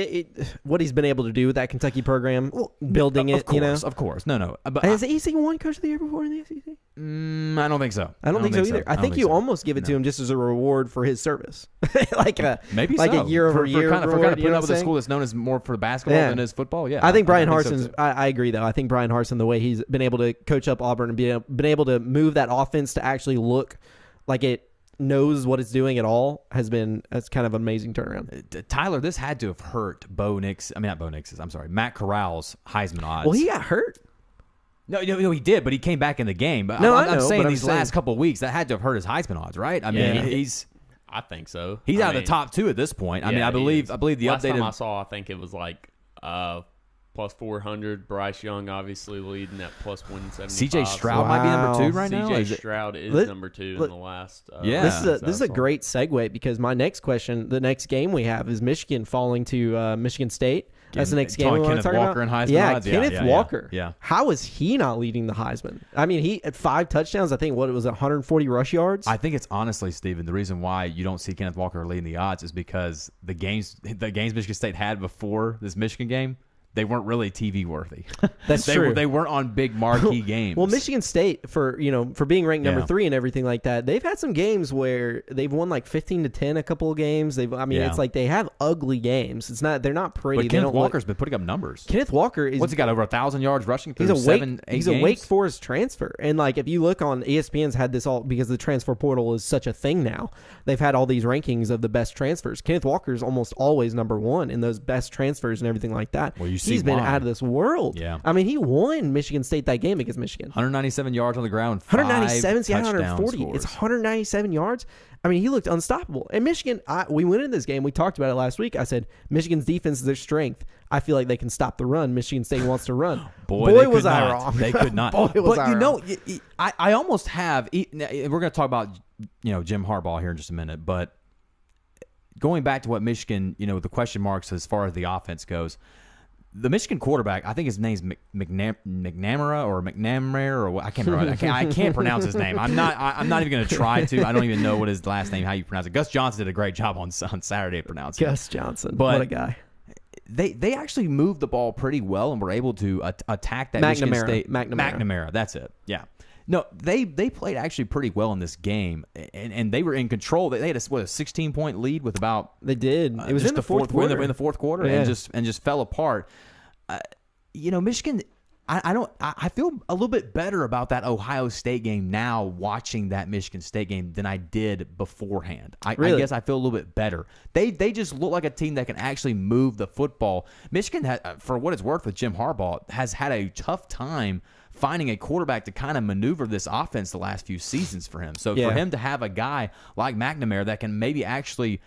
what he's been able to do with that Kentucky program, building it, of course. No. But has he won Coach of the Year before in the SEC? I don't think so. I don't think so either. I think you almost give it to him just as a reward for his service, maybe a year over year for kind of putting up with a school that's known as more for basketball than as football. Yeah, I think Brian Harsin's. I agree though. I think Brian Harsin, the way he's been able to coach up Auburn and been able to move that offense to actually look like it knows what it's doing at all, that's kind of an amazing turnaround. Tyler, this had to have hurt Matt Corral's Heisman odds. Well, he got hurt. No, he did, but he came back in the game. But I'm saying these last couple of weeks, that had to have hurt his Heisman odds, right? I think so. He's out of the top 2 at this point. I believe the last updated. time I saw, I think it was like plus 400. Bryce Young obviously leading at plus 175. C.J. Stroud might be number 2 right now. C.J. Stroud is number 2 in the last. This is a great segue because my next question, the next game we have is Michigan falling to Michigan State. That's the next game Talking we want to Kenneth talk Walker about. and Heisman yeah, odds? Yeah, Kenneth yeah, Walker. yeah. How is he not leading the Heisman? I mean, he had 5 touchdowns. I think what it was 140 rush yards. I think it's honestly, Steven, the reason why you don't see Kenneth Walker leading the odds is because the games Michigan State had before this Michigan game, they weren't really TV worthy. That's true. They weren't on big marquee games. Well, Michigan State for being ranked number Yeah. 3 and everything like that, they've had some games where they've won like 15-10 a couple of games. Yeah. It's like they have ugly games. They're not pretty. But They Kenneth don't look- Walker's been putting up numbers. Kenneth Walker is What's he got, over 1,000 yards rushing through he's a 8 He's games? a Wake Forest transfer, and like if you look on ESPN's had this all because the transfer portal is such a thing now. They've had all these rankings of the best transfers. Kenneth Walker is almost always number 1 in those best transfers and everything like that. Well, you see he's been why. out of this world. Yeah. I mean, he won Michigan State that game against Michigan. 197 yards on the ground, 197, 140. 140. It's 197 yards. I mean, he looked unstoppable. And Michigan, we went in this game. We talked about it last week. I said Michigan's defense is their strength. I feel like they can stop the run. Michigan State wants to run. Boy, was I wrong. They could not. Boy, was but I you know, wrong. I almost have. We're going to talk about Jim Harbaugh here in just a minute, but going back to what Michigan, the question marks as far as the offense goes. The Michigan quarterback, I think his name's McNamara or I can't remember. I can't pronounce his name. I'm not even going to try to. I don't even know what his last name, how you pronounce it. Gus Johnson did a great job on Saturday pronouncing it. Gus Johnson. But what a guy. They actually moved the ball pretty well and were able to attack that Michigan State. McNamara. That's it. Yeah. No, they played actually pretty well in this game, and they were in control. They had a 16-point lead with about They did. It was just in the fourth quarter. in the fourth quarter, Yeah. and just fell apart. Michigan. I feel a little bit better about that Ohio State game now, watching that Michigan State game, than I did beforehand. I guess I feel a little bit better. They just look like a team that can actually move the football. Michigan, for what it's worth with Jim Harbaugh, has had a tough time finding a quarterback to kind of maneuver this offense the last few seasons for him. So for him to have a guy like McNamara that can maybe actually,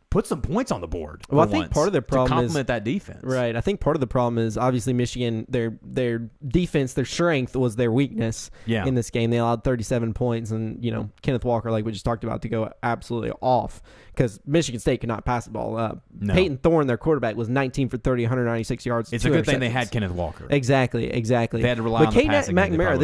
put some points on the board. Well, I think part of the problem to complement that defense. Right. I think part of the problem is obviously Michigan, their defense, their strength was their weakness in this game. They allowed 37 points, and Kenneth Walker, like we just talked about, to go absolutely off because Michigan State could not pass the ball. No. Peyton Thorne, their quarterback, was 19 for 30, 196 yards. It's a good thing they had Kenneth Walker. Exactly. They had to rely on the passing game. McNamara,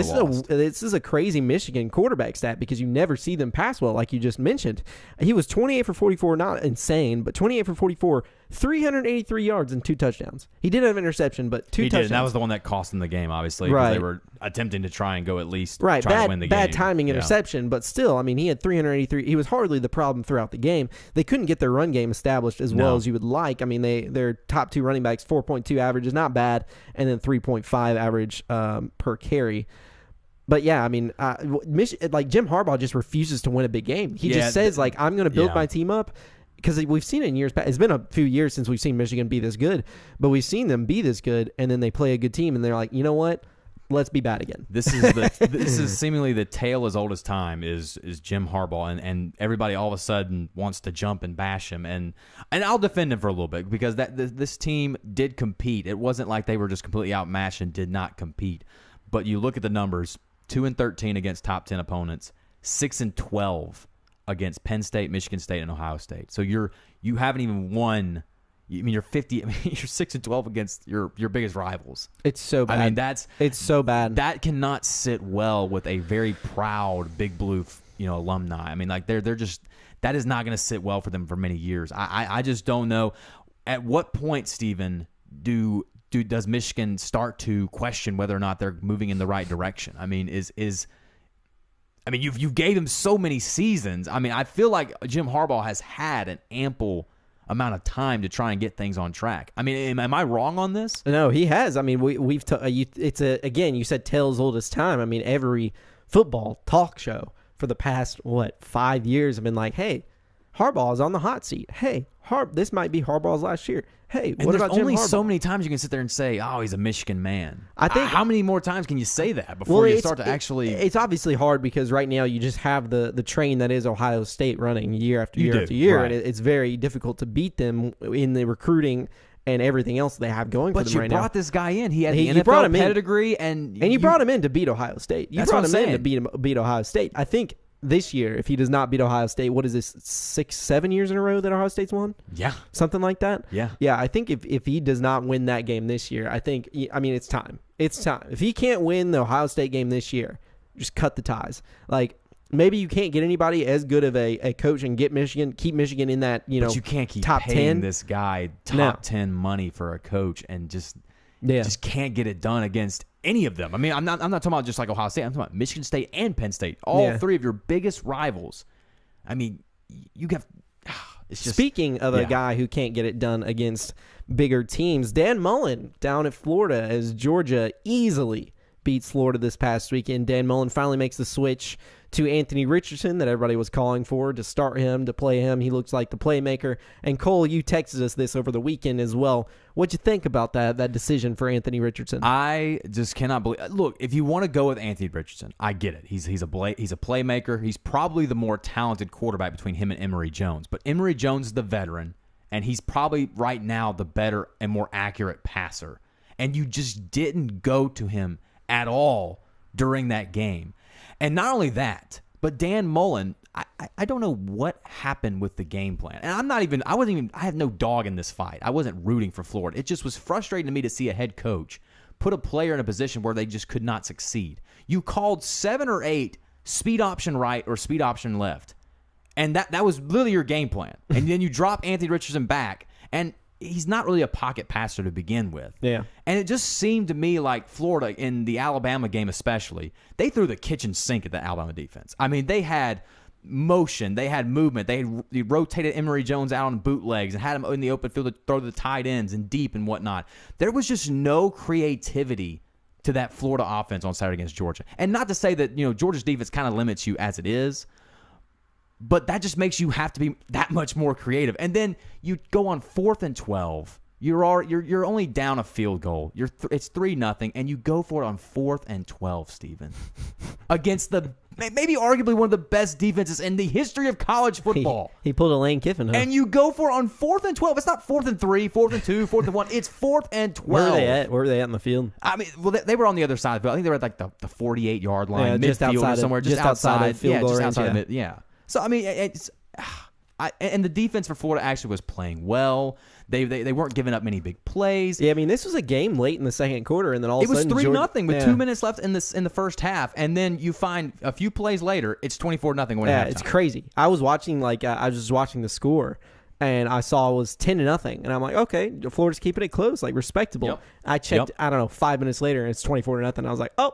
this is a crazy Michigan quarterback stat because you never see them pass well, like you just mentioned. He was 28 for 44, not insane, but 28 for 44, 383 yards and 2 touchdowns. He did have an interception, but 2 touchdowns. He did, and that was the one that cost them the game, obviously, because they were attempting to try and go at least try to win the game. Bad timing interception, but still, I mean, he had 383. He was hardly the problem throughout the game. They couldn't get their run game established as well as you would like. I mean, their top 2 running backs, 4.2 average is not bad, and then 3.5 average per carry. But yeah, I mean, like Jim Harbaugh just refuses to win a big game. He just says, like, I'm going to build my team up. Because we've seen it in years past. It's been a few years since we've seen Michigan be this good, but we've seen them be this good, and then they play a good team, and they're like, you know what? Let's be bad again. This is seemingly the tale as old as time is Jim Harbaugh, and everybody all of a sudden wants to jump and bash him, and I'll defend him for a little bit because this team did compete. It wasn't like they were just completely outmatched and did not compete. But you look at the numbers: 2-13 against top 10 opponents, 6-12 against Penn State, Michigan State, and Ohio State. So you haven't even won. I mean, you're 50. I mean, you're 6-12 against your biggest rivals. It's so bad. I mean, it's so bad. That cannot sit well with a very proud Big Blue, alumni. I mean, like they're just, that is not going to sit well for them for many years. I just don't know at what point, Stephen, does Michigan start to question whether or not they're moving in the right direction? I mean, I mean, you gave him so many seasons. I mean, I feel like Jim Harbaugh has had an ample amount of time to try and get things on track. I mean, am I wrong on this? No, he has. I mean, again, you said tale as old as time. I mean, every football talk show for the past 5 years have been like, hey, Harbaugh is on the hot seat. Hey, this might be Harbaugh's last year. Hey, what about Jim Harbaugh? There's only so many times you can sit there and say, "Oh, he's a Michigan man." I think how many more times can you say that before you start to actually? It's obviously hard because right now you just have the train that is Ohio State running year after year after year, right. and it's very difficult to beat them in the recruiting and everything else they have going for them right now. But you brought this guy in. He had the you brought him NFL pedigree, and you brought him in to beat Ohio State. You That's brought what him I'm in to beat Ohio State. I think this year, if he does not beat Ohio State, what is this, 6-7 years in a row that Ohio State's won? Yeah. Something like that? Yeah. Yeah, I think if he does not win that game this year, it's time. It's time. If he can't win the Ohio State game this year, just cut the ties. Like, maybe you can't get anybody as good of a coach and keep Michigan in that, But you can't keep top paying 10. this guy top 10 money for a coach and just can't get it done against any of them. I mean, I'm not talking about just like Ohio State. I'm talking about Michigan State and Penn State. All three of your biggest rivals. I mean, you have. It's just, Speaking of a guy who can't get it done against bigger teams, Dan Mullen down at Florida as Georgia easily beats Florida this past weekend. Dan Mullen finally makes the switch to Anthony Richardson that everybody was calling for, to start him, to play him. He looks like the playmaker. And Cole, you texted us this over the weekend as well. What'd you think about that decision for Anthony Richardson? I just cannot believe. Look, if you want to go with Anthony Richardson, I get it. He's a playmaker. He's probably the more talented quarterback between him and Emory Jones. But Emory Jones is the veteran, and he's probably right now the better and more accurate passer. And you just didn't go to him at all during that game. And not only that, but Dan Mullen, I don't know what happened with the game plan. And I had no dog in this fight. I wasn't rooting for Florida. It just was frustrating to me to see a head coach put a player in a position where they just could not succeed. You called 7 or 8 speed option right or speed option left. And that was literally your game plan. And then you drop Anthony Richardson back, and he's not really a pocket passer to begin with. Yeah. And it just seemed to me like Florida, in the Alabama game especially, they threw the kitchen sink at the Alabama defense. I mean, they had motion, they had movement, they rotated Emory Jones out on bootlegs and had him in the open field to throw to the tight ends and deep and whatnot. There was just no creativity to that Florida offense on Saturday against Georgia. And not to say that, Georgia's defense kind of limits you as it is, but that just makes you have to be that much more creative. And then you go on 4th and 12. You're only down a field goal. It's 3-0, and you go for it on 4th and 12, Steven. Against maybe arguably one of the best defenses in the history of college football. He pulled a Lane Kiffin, huh? And you go for it on 4th and 12. It's not 4th and 3, 4th and 2, 4th and 1. It's 4th and 12. Where were they at in the field? I mean, well, they were on the other side of the field. I think they were at like the 48-yard line, Yeah, just midfield outside or somewhere, of, just outside of field goal just range. outside of it. Yeah. So I mean, and the defense for Florida actually was playing well. They weren't giving up many big plays. Yeah, I mean, this was a game late in the second quarter, and then all of a It was sudden 3-0 with 2 minutes left in the first half, and then you find a few plays later, it's 24-0. Yeah, it's crazy. I was watching the score, and I saw it was 10-0, and I'm like, okay, Florida's keeping it close, like respectable. Yep. I checked, I don't know, 5 minutes later, and it's 24-0. I was like, oh,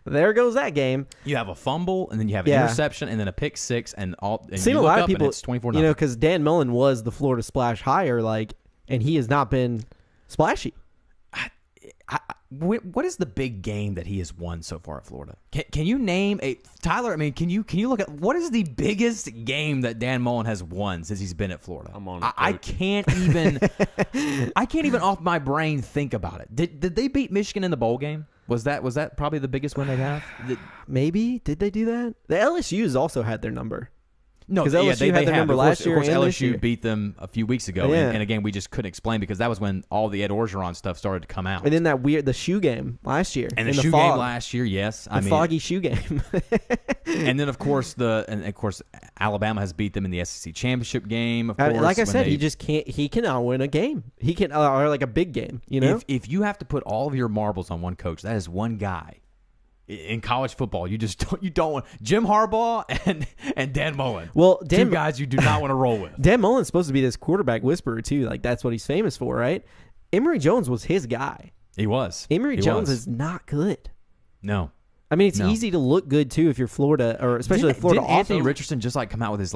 there goes that game. You have a fumble, and then you have an interception, and then a pick six, and all. And Seen you a look lot up of people, and it's 24-0. because Dan Mullen was the Florida splash hire, and he has not been splashy. What is the big game that he has won so far at Florida? Can you name Tyler? I mean, can you look at what is the biggest game that Dan Mullen has won since he's been at Florida? I'm on. I can't even. I can't even off my brain think about it. Did they beat Michigan in the bowl game? Was that probably the biggest win they have? Maybe did they do that? The LSU's also had their number. No, because LSU had their number last year. Of course, and this year. LSU beat them a few weeks ago, Yeah. and again, we just couldn't explain because that was when all the Ed Orgeron stuff started to come out. And then the shoe game last year, And in the shoe fog. game last year, yes, The foggy shoe game. and then of course Alabama has beat them in the SEC championship game. Of course, like I said, they, he just can't. He cannot win a game. He can, or like a big game. You know, if you have to put all of your marbles on one coach, that is one guy. In college football, you don't want Jim Harbaugh and Dan Mullen. Well, two guys you do not want to roll with. Dan Mullen's supposed to be this quarterback whisperer too. Like that's what he's famous for, right? Emory Jones was his guy. He was. Emory Jones is not good. No. I mean, it's easy to look good too if you're Florida, or especially Florida. Didn't Anthony Richardson just come out with his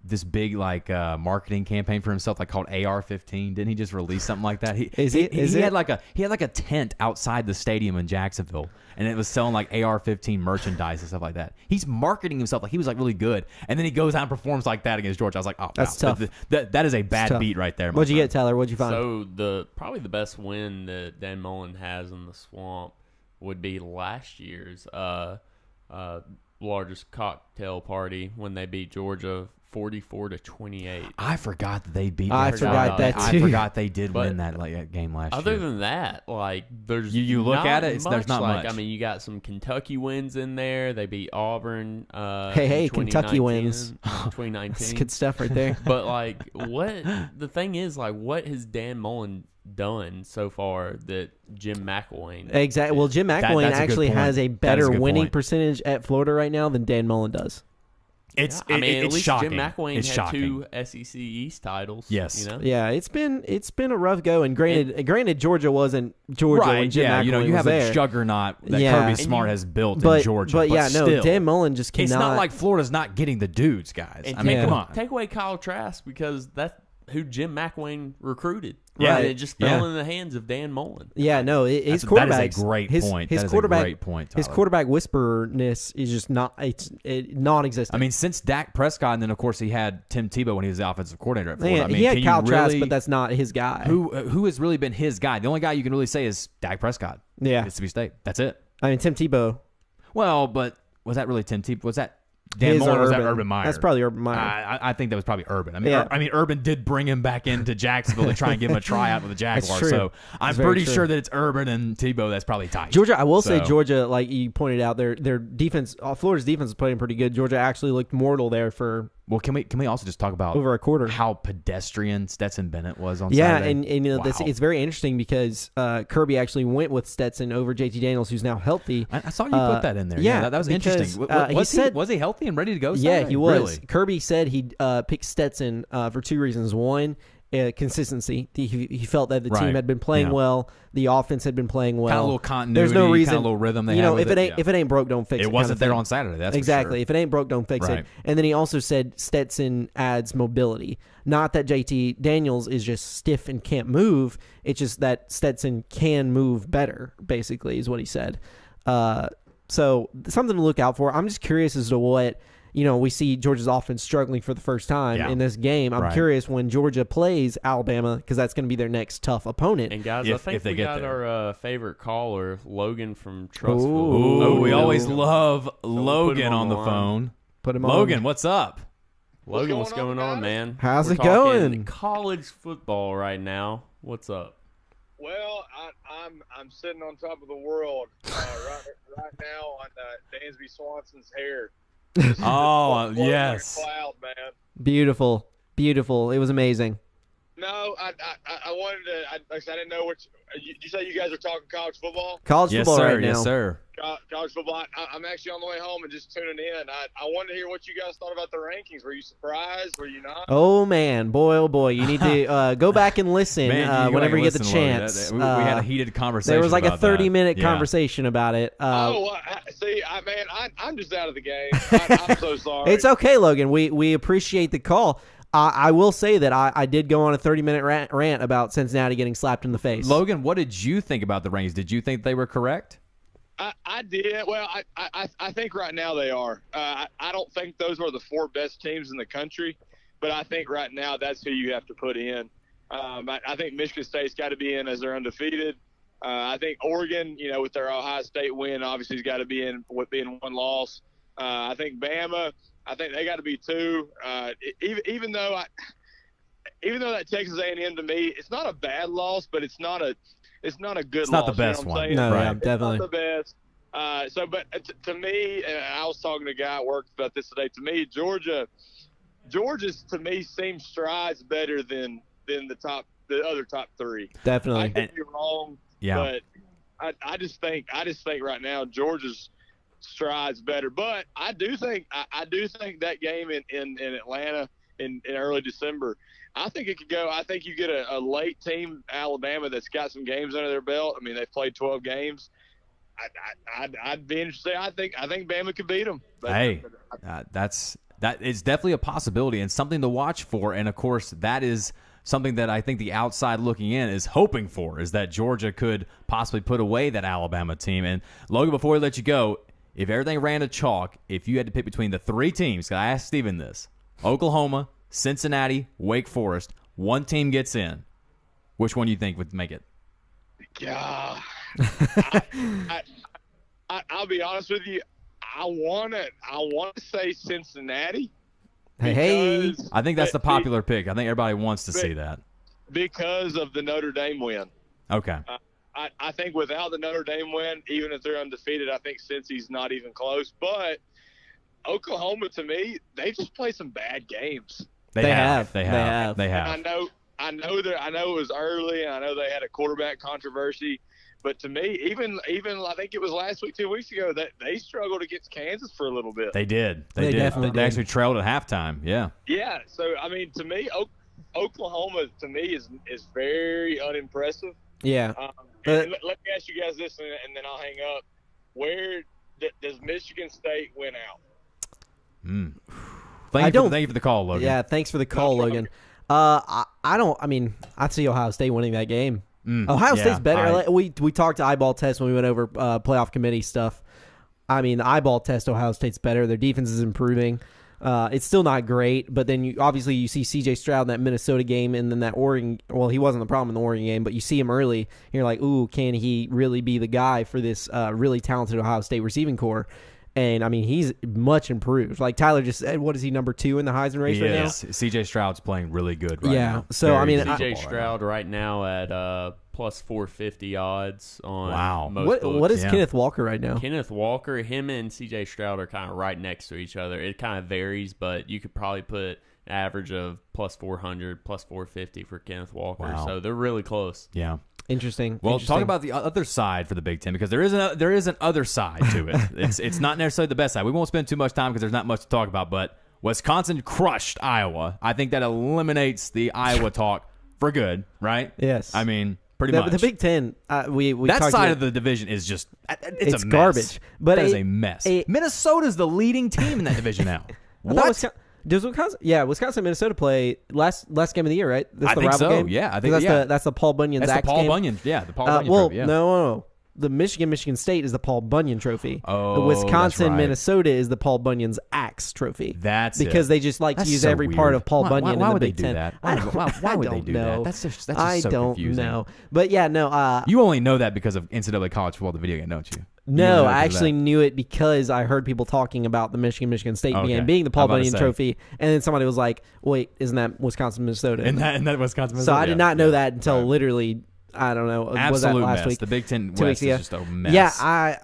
this big marketing campaign for himself called AR-15? Didn't he just release something like that? He had like a tent outside the stadium in Jacksonville, and it was selling like AR-15 merchandise and stuff like that. He's marketing himself like he was really good, and then he goes out and performs like that against Georgia. I was like, oh, that's wow. tough. That is a bad beat right there. What'd you get, Tyler? What'd you find? So probably the best win that Dan Mullen has in the Swamp would be last year's largest cocktail party when they beat Georgia 44-28. I forgot that they beat. I that forgot side. that too. I forgot they did But win that game last Other year. than that, like there's You look not at it, there's not like, much. I mean, you got some Kentucky wins in there. They beat Auburn. Hey, in Kentucky 2019 wins. 2019. That's good stuff right there. But like, what the thing is, like, what has Dan Mullen done so far that Jim McElwain? Exactly. Well, Jim McElwain that's a good actually point. has a That is better a good winning point. percentage at Florida right now than Dan Mullen does. It's I mean, at it's least shocking. Jim McElwain it's had shocking. 2 SEC East titles. Yes. You know? Yeah, it's been a rough go, and granted, Georgia wasn't Georgia when Right? Jim Yeah, McElwain you was have there. a juggernaut that Yeah. Kirby Smart has built but in Georgia. but yeah, no, still, Dan Mullen just cannot. it's not like Florida's not getting the dudes, guys. And I mean, Yeah. come on. Take away Kyle Trask because that's who Jim McElwain recruited. Yeah. And it just fell Yeah. in the hands of Dan Mullen. Yeah, no, his That quarterback. is a great his, point. His That is a quarterback, great point, His Tyler. quarterback whisperness is just non-existent. I mean, since Dak Prescott, and then of course he had Tim Tebow when he was the offensive coordinator at Florida. yeah, I mean, he had can Kyle you Trask, really, but that's not his guy. who has really been his guy. The only guy you can really say is Dak Prescott. Yeah. Mississippi State. That's it. I mean, Tim Tebow. Well, but was that really Tim Tebow? Was that Dan His Mullen? or Or was that Urban. Urban Meyer? That's probably Urban Meyer. I think that was probably Urban. I mean, Yeah. Urban did bring him back into Jacksonville to try and give him a tryout with the Jaguars. true. So I'm That's very pretty true. sure that it's Urban and Tebow. That's probably tight. Georgia, I will say So- Georgia, like you pointed out, their defense, Florida's defense is playing pretty good. Georgia actually looked mortal there for Well, can we also just talk about over a quarter. how pedestrian Stetson Bennett was on Yeah, Saturday? and you know Wow. it's very interesting because Kirby actually went with Stetson over JT Daniels, who's now healthy. I saw you put that in there. yeah, that was because, interesting. he said- was he healthy and ready to go? Yeah, Saturday? he was. Really? Kirby said he picked Stetson for 2 reasons. One, consistency. He felt that the team Right. had been playing Yeah. well, the offense had been playing well. Kind of a little continuity. There's no reason, kind of a little rhythm. They you had know, with if it ain't yeah. if it ain't broke, don't fix it. It kind wasn't of there thing. on Saturday. That's exactly. For sure. If it ain't broke, don't fix Right. it. And then he also said Stetson adds mobility. Not that JT Daniels is just stiff and can't move. It's just that Stetson can move better. Basically, is what he said. So something to look out for. I'm just curious as to what. You know, we see Georgia's offense struggling for the first time Yeah. in this game. I'm Right. curious when Georgia plays Alabama because that's going to be their next tough opponent. And guys, I If think they we get got there. our favorite caller, Logan from Trussville. Ooh. Ooh, we Logan. always love we'll put Logan him on on the the line. phone. Put him on. Logan, what's up? Logan, what's going on, guys? man? How's We're it going? talking college football right now. What's up? Well, I'm sitting on top of the world right now on Dansby Swanson's hair. Oh, Floating yes. like a cloud, man. Beautiful. Beautiful. It was amazing. No, I wanted to. I didn't know which. You say you guys are talking college football? College Yes, football sir. right now. Yes, sir. College football. I'm actually on the way home and just tuning in. I wanted to hear what you guys thought about the rankings. Were you surprised? Were you not? Oh man, boy, oh boy! You need to go back and listen Man, you go whenever back you and get the listen, Logan. chance. We had a heated conversation. There was like a about that. 30-minute Yeah. conversation about it. I'm just out of the game. I'm so sorry. It's okay, Logan. We appreciate the call. I will say that I did go on a 30-minute rant about Cincinnati getting slapped in the face. Logan, what did you think about the rankings? Did you think they were correct? I did. Well, I think right now they are. I don't think those are the 4 best teams in the country, but I think right now that's who you have to put in. I think Michigan State's got to be in as they're undefeated. I think Oregon, with their Ohio State win, obviously has got to be in with being 1 loss. I think Bama, I think they got to be 2. Even though that Texas A&M to me, it's not a bad loss, but it's not a good It's loss. not the best you know what one. I'm saying? No, Right. yeah, definitely. Not the best. But to me, and I was talking to a guy at work about this today. To me, Georgia's to me seems strides better than the other top 3. I Definitely. could be wrong, Yeah. but I just think right now Georgia's strides better. But I do think that game in Atlanta in early December, I think it could go. I think you get a late team, Alabama, that's got some games under their belt. I mean, they've played 12 games. I'd be interested. I think Bama could beat them. Hey, that is definitely a possibility and something to watch for. And of course, that is something that I think the outside looking in is hoping for, is that Georgia could possibly put away that Alabama team. And Logan, before we let you go, if everything ran to chalk, if you had to pick between the 3 teams, 'cause I asked Steven this: Oklahoma, Cincinnati, Wake Forest, one team gets in, which one do you think would make it? Yeah. I'll be honest with you. I want to say Cincinnati. Hey. Because- I think that's the popular pick. I think everybody wants to see that. because of the Notre Dame win. Okay. I think without the Notre Dame win, even if they're undefeated, I think Cincy's not even close. But Oklahoma, to me, they just play some bad games. They have. And I know it was early, and I know they had a quarterback controversy. But to me, even I think it was last week, 2 weeks ago, that they struggled against Kansas for a little bit. They did. They did. definitely They did. actually trailed at halftime. Yeah. Yeah. So I mean, to me, Oklahoma to me is very unimpressive. Yeah. And let me ask you guys this, and then I'll hang up. Where does Michigan State win out? Thank you for the call, Logan. Yeah, thanks for the call, No Logan. I'd see Ohio State winning that game. Ohio State's better. We talked to eyeball test when we went over playoff committee stuff. I mean, the eyeball test, Ohio State's better. Their defense is improving. It's still not great, but then you see C.J. Stroud in that Minnesota game, and then that Oregon. Well, he wasn't the problem in the Oregon game, but you see him early. And you're like, ooh, can he really be the guy for this really talented Ohio State receiving core? And I mean, he's much improved. Like Tyler just said, what is he, number 2 in the Heisman race right now? C.J. Stroud's playing really good right now. So Very I mean, good CJ football Stroud right now at plus 450 odds on most what books. is Kenneth Walker right now? Kenneth Walker, him and CJ Stroud are kind of right next to each other. It kind of varies, but you could probably put an average of plus 400, plus 450 for Kenneth Walker. Wow. So they're really close. Yeah. Interesting. Well, talk about the other side for the Big Ten, because there is an other side to it. It's not necessarily the best side. We won't spend too much time because there's not much to talk about. But Wisconsin crushed Iowa. I think that eliminates the Iowa talk for good, right? Yes. I mean, pretty much. The Big Ten. We that talked side about- of the division is just It's a mess. garbage. But that is a mess. Minnesota's the leading team in that division now. I thought does Wisconsin? Yeah, Wisconsin and Minnesota play last game of the year, right? That's I the think rival so, game? yeah. I think that's the Paul Bunyan. That's Zach's the Paul game. Bunyan. Yeah, the Paul Bunyan Well, trophy. Yeah. no. The Michigan State is the Paul Bunyan Trophy. Oh, the Wisconsin that's right. Minnesota is the Paul Bunyan's Axe Trophy. That's because it. they just like That's to use so every weird. part of Paul Why- Bunyan why in the would they Big do Ten. that? I Why would don't they do know. that? That's just so I don't confusing. know. But yeah, no. You only know that because of NCAA college football, the video game, don't you? No, I actually knew it because I heard people talking about the Michigan State Okay. game being the I Paul was about to Bunyan say. Trophy, and then somebody was like, "Wait, isn't that Wisconsin Minnesota?" And that Wisconsin. So I did not know that until Right. literally, I don't know, was that Absolute last mess. week? The Big Ten 2 West weeks ago. is just a mess. Yeah,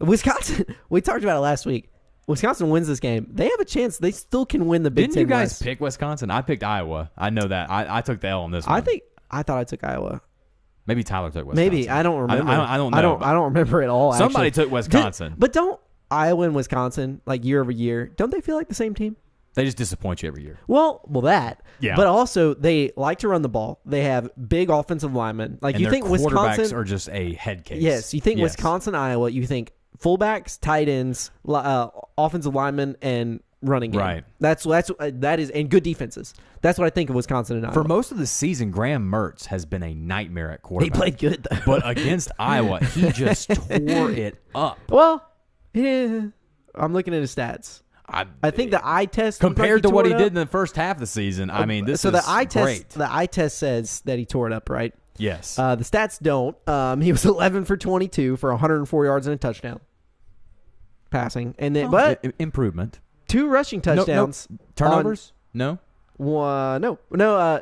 Wisconsin. We talked about it last week. Wisconsin wins this game. They have a chance. They still can win the Big Didn't Ten you guys West. pick Wisconsin? I picked Iowa. I know that. I took the L on this one. I thought I took Iowa. Maybe Tyler took Wisconsin. Maybe I don't remember. I don't know. I don't remember at all. Somebody actually. took Wisconsin. But don't Iowa and Wisconsin like year over year? Don't they feel like the same team? They just disappoint you every year. Well, that. Yeah. But also, they like to run the ball. They have big offensive linemen. Like And you their think quarterbacks Wisconsin are just a head case. Yes, you think Yes. Wisconsin, Iowa. You think fullbacks, tight ends, offensive linemen, and running game. Right. That is, and good defenses. That's what I think of Wisconsin and Iowa. For most of the season, Graham Mertz has been a nightmare at he quarterback. played good though. But against Iowa, he just tore it up. Well, yeah, I'm looking at his stats. I think the eye test looked like Compared to what he tore it did up. in the first half of the season, I mean, this so is the eye great. test. The eye test says that he tore it up, right? Yes. The stats don't. He was 11 for 22 for 104 yards and a touchdown, passing, and then Improvement. 2 rushing touchdowns. Turnovers? No. No.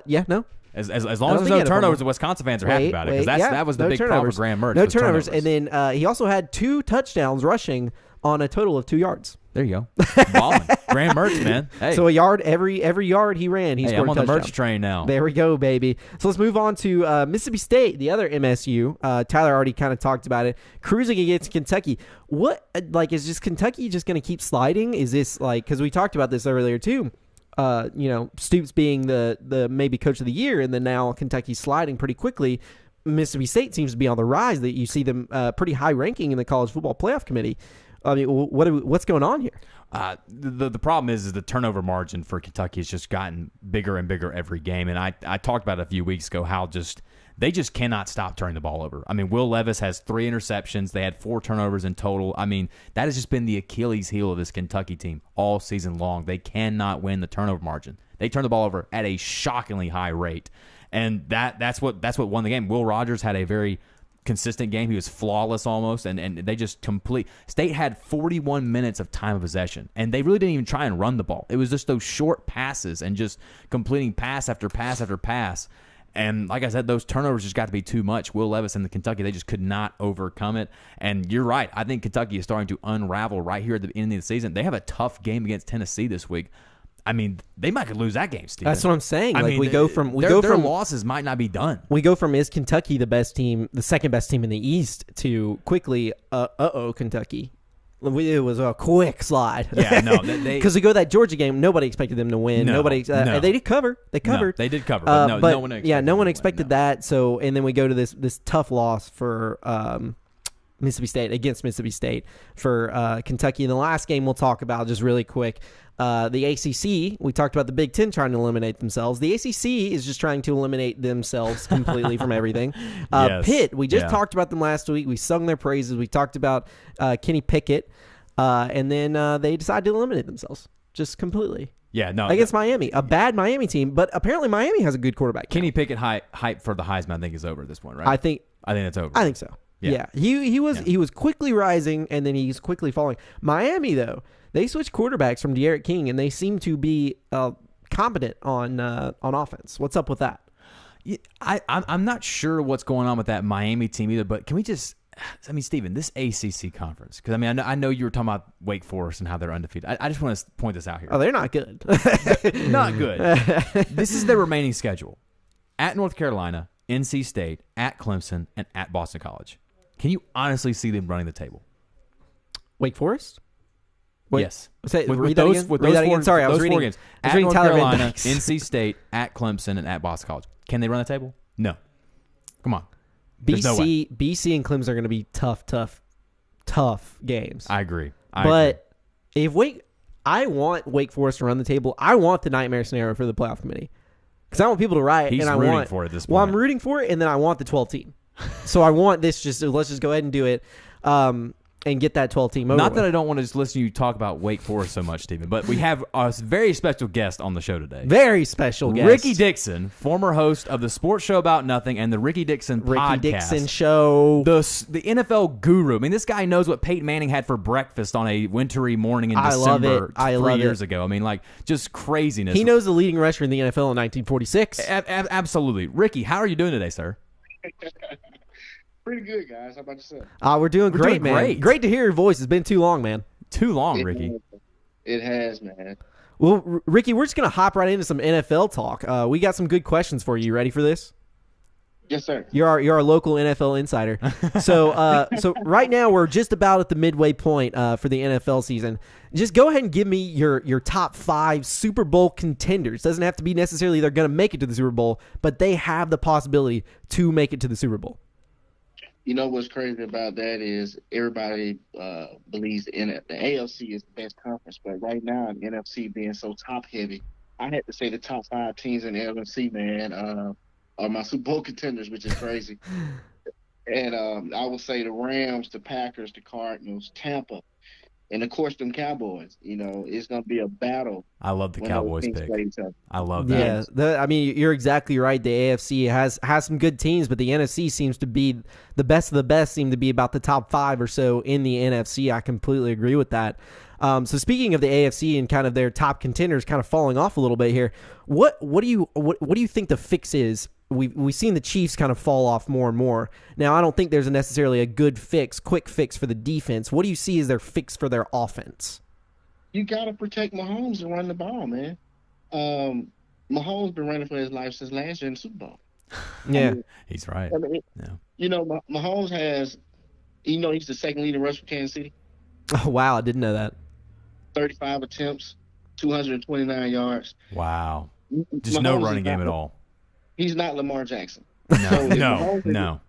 Yeah, no. As long I as don't there's think no he had a turnovers, fumble. the Wisconsin fans are happy about it because that was the no big problem turnovers. with Graham Mertz. No was turnovers, and then he also had 2 touchdowns rushing on a total of 2 yards. There you go. Balling. Graham Mertz, man. Hey, So a yard every yard he ran, he hey, scored I'm on a the touchdown. merch train now. There we go, baby. So let's move on to Mississippi State, the other MSU. Tyler already kind of talked about it. Cruising against Kentucky. What, is just Kentucky just going to keep sliding? Is this because we talked about this earlier too? Stoops being the maybe coach of the year, and then now Kentucky's sliding pretty quickly. Mississippi State seems to be on the rise. That you see them pretty high ranking in the college football playoff committee. I mean, what's going on here? The problem is the turnover margin for Kentucky has just gotten bigger and bigger every game. And I talked about it a few weeks ago how they just cannot stop turning the ball over. I mean, Will Levis has 3 interceptions. They had 4 turnovers in total. I mean, that has just been the Achilles heel of this Kentucky team all season long. They cannot win the turnover margin. They turn the ball over at a shockingly high rate. And that's what won the game. Will Rogers had a very consistent game. He was flawless almost, and they just complete. State had 41 minutes of time of possession, and they really didn't even try and run the ball. It was just those short passes and just completing pass after pass after pass. And like I said, those turnovers just got to be too much. Will Levis and the Kentucky, they just could not overcome it. And you're right. I think Kentucky is starting to unravel right here at the beginning of the season. They have a tough game against Tennessee this week. I mean, they might could lose that game, Steve. That's what I'm saying. I mean, we go from their losses might not be done. We go from is Kentucky the best team, the second best team in the East, to quickly, Kentucky. It was a quick slide. Yeah, no, because we go to that Georgia game. Nobody expected them to win. No, nobody. no. They did cover. They covered. No, they did cover. But no one expected. No one expected that. So, and then we go to this tough loss for Mississippi State against Mississippi State for Kentucky. In the last game, we'll talk about just really quick. The ACC. We talked about the Big Ten trying to eliminate themselves. The ACC is just trying to eliminate themselves completely from everything. Yes. Pitt. We just talked about them last week. We sung their praises. We talked about Kenny Pickett. And then they decided to eliminate themselves just completely. Yeah, no. Against Miami. A bad Miami team, but apparently Miami has a good quarterback. Kenny Pickett hype for the Heisman, I think, is over at this point, right? I think it's over. I think so. Yeah. He was quickly rising, and then he's quickly falling. Miami, though, they switched quarterbacks from De'Aaron King, and they seem to be competent on offense. What's up with that? Yeah, I'm not sure what's going on with that Miami team either, but can we just – I mean, Steven, this ACC conference, because, I mean, I know you were talking about Wake Forest and how they're undefeated. I just want to point this out here. Oh, they're not good. Not good. This is their remaining schedule. At North Carolina, NC State, at Clemson, and at Boston College. Can you honestly see them running the table? Wake Forest? Yes. Read that again. Sorry, I was reading. Games. I was at reading North Tyler Van Carolina, Dyke's. NC State, at Clemson, and at Boston College. Can they run the table? No. Come on. There's no way. BC and Clemson are going to be tough games. I agree. But if I want Wake Forest to run the table. I want the nightmare scenario for the playoff committee because I want people to riot. He's and rooting for it at this point. Well, I'm rooting for it, and then I want the 12 team. So I want this. Let's just go ahead and do it. And get that 12 team over. Not that I don't want to just listen to you talk about Wake Forest so much, Stephen, but we have a very special guest on the show today. Very special guest. Ricky Dixon, former host of the Sports Show About Nothing and the Ricky Dixon podcast. Dixon Show. The NFL guru. I mean, this guy knows what Peyton Manning had for breakfast on a wintry morning in December 3 years ago. I mean, like, just craziness. He knows the leading rusher in the NFL in 1946. Absolutely. Ricky, how are you doing today, sir? Pretty good, guys. How about yourself? We're doing great, man. Great to hear your voice. It's been too long, man. Too long, Ricky. It has, man. Well, Ricky, we're just going to hop right into some NFL talk. We got some good questions for you. You ready for this? Yes, sir. You're our local NFL insider. So right now we're just about at the midway point for the NFL season. Just go ahead and give me your top 5 Super Bowl contenders. Doesn't have to be necessarily they're going to make it to the Super Bowl, but they have the possibility to make it to the Super Bowl. You know what's crazy about that is everybody believes the AFC is the best conference, but right now the NFC being so top heavy, I had to say the top 5 teams in the NFC, man, are my Super Bowl contenders, which is crazy. And I would say the Rams, the Packers, the Cardinals, Tampa, and of course them Cowboys. You know, it's gonna be a battle. I love the Cowboys pick. I love that. Yeah, I mean, you're exactly right. The AFC has some good teams, but the NFC seems to be the best of the best. Seem to be about the top 5 or so in the NFC. I completely agree with that. So speaking of the AFC and kind of their top contenders, kind of falling off a little bit here. What do you think the fix is? We've seen the Chiefs kind of fall off more and more. Now, I don't think there's necessarily a good fix, quick fix for the defense. What do you see as their fix for their offense? You got to protect Mahomes and run the ball, man. Mahomes been running for his life since last year in the Super Bowl. Yeah, he's right. I mean, yeah. You know, Mahomes has, he's the second leading rusher for Kansas City. Oh, wow, I didn't know that. 35 attempts, 229 yards. Wow. Just Mahomes no running game at all. He's not Lamar Jackson. No.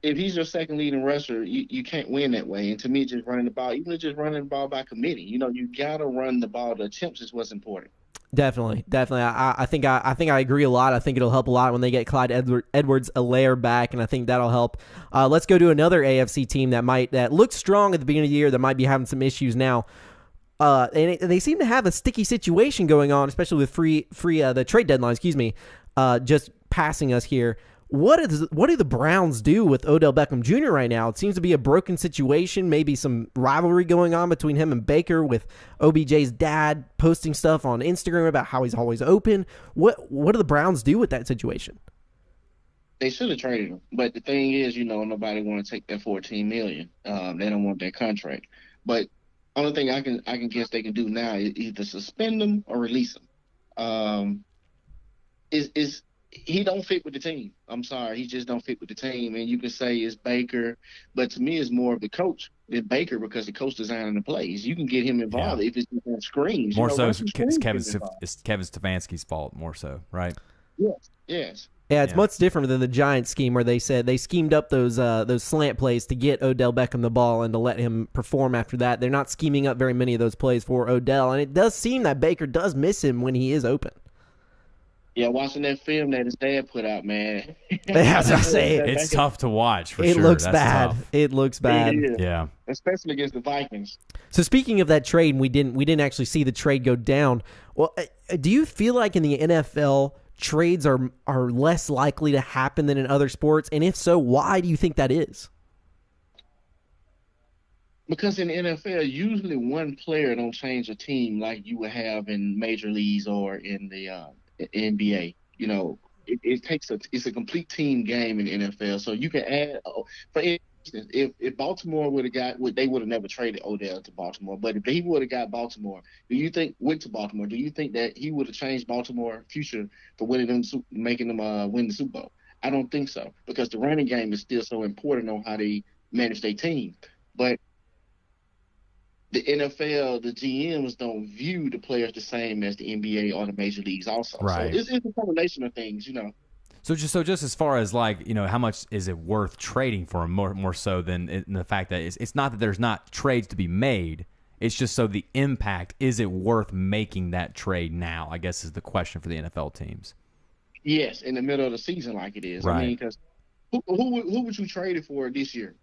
If he's your second leading rusher, you can't win that way. And to me, just running the ball, even just running the ball by committee, you got to run the ball. The attempts is what's important. Definitely. I think I agree a lot. I think it'll help a lot when they get Clyde Edwards-Helaire back, and I think that'll help. Let's go to another AFC team that looked strong at the beginning of the year that might be having some issues now. And they seem to have a sticky situation going on, especially with the trade deadline. Just passing us here. what do the Browns do with Odell Beckham Jr. right now? It seems to be a broken situation, maybe some rivalry going on between him and Baker, with OBJ's dad posting stuff on Instagram about how he's always open. What do the Browns do with that situation? They should have traded him, but the thing is, nobody want to take that $14 million. They don't want that contract. But only thing I can guess they can do now is either suspend him or release him. He don't fit with the team. I'm sorry, he just don't fit with the team. And you can say it's Baker, but to me, it's more of the coach than Baker, because the coach designing the plays. You can get him involved if it's on screens. More so, it's Kevin Stefanski's fault. More so, right? Yes. Yeah, it's much different than the Giants scheme, where they said they schemed up those slant plays to get Odell Beckham the ball and to let him perform after that. They're not scheming up very many of those plays for Odell, and it does seem that Baker does miss him when he is open. Yeah, watching that film that his dad put out, man. As I say, it's tough to watch for sure. It looks That's bad. Tough. It looks bad. Yeah, especially against the Vikings. So speaking of that trade, we didn't actually see the trade go down. Well, do you feel like in the NFL trades are less likely to happen than in other sports? And if so, why do you think that is? Because in the NFL, usually one player don't change a team like you would have in major leagues or in the NBA. It's a complete team game in the NFL. So you can add, for instance, if Baltimore would have they would have never traded Odell to Baltimore. But if he would have got Baltimore, went to Baltimore, do you think that he would have changed Baltimore's future for making them win the Super Bowl? I don't think so, because the running game is still so important on how they manage their team. But the NFL, the GMs don't view the players the same as the NBA or the major leagues also. Right. So it's a combination of things, So just as far as how much is it worth trading for him, more so than in the fact that it's not that there's not trades to be made. It's just so the impact, is it worth making that trade now, I guess is the question for the NFL teams. Yes, in the middle of the season like it is. Right. I mean, because who would you trade it for this year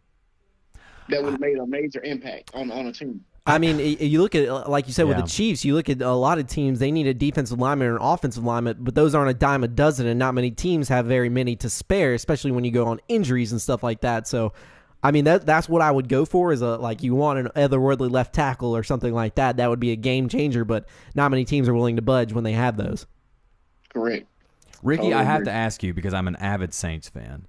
that would have made a major impact on a team? I mean, you look at, like you said, with the Chiefs, you look at a lot of teams, they need a defensive lineman or an offensive lineman, but those aren't a dime a dozen, and not many teams have very many to spare, especially when you go on injuries and stuff like that. So, I mean, that's what I would go for, is you want an otherworldly left tackle or something like that. That would be a game changer, but not many teams are willing to budge when they have those. Correct. Ricky, I have to ask you, because I'm an avid Saints fan.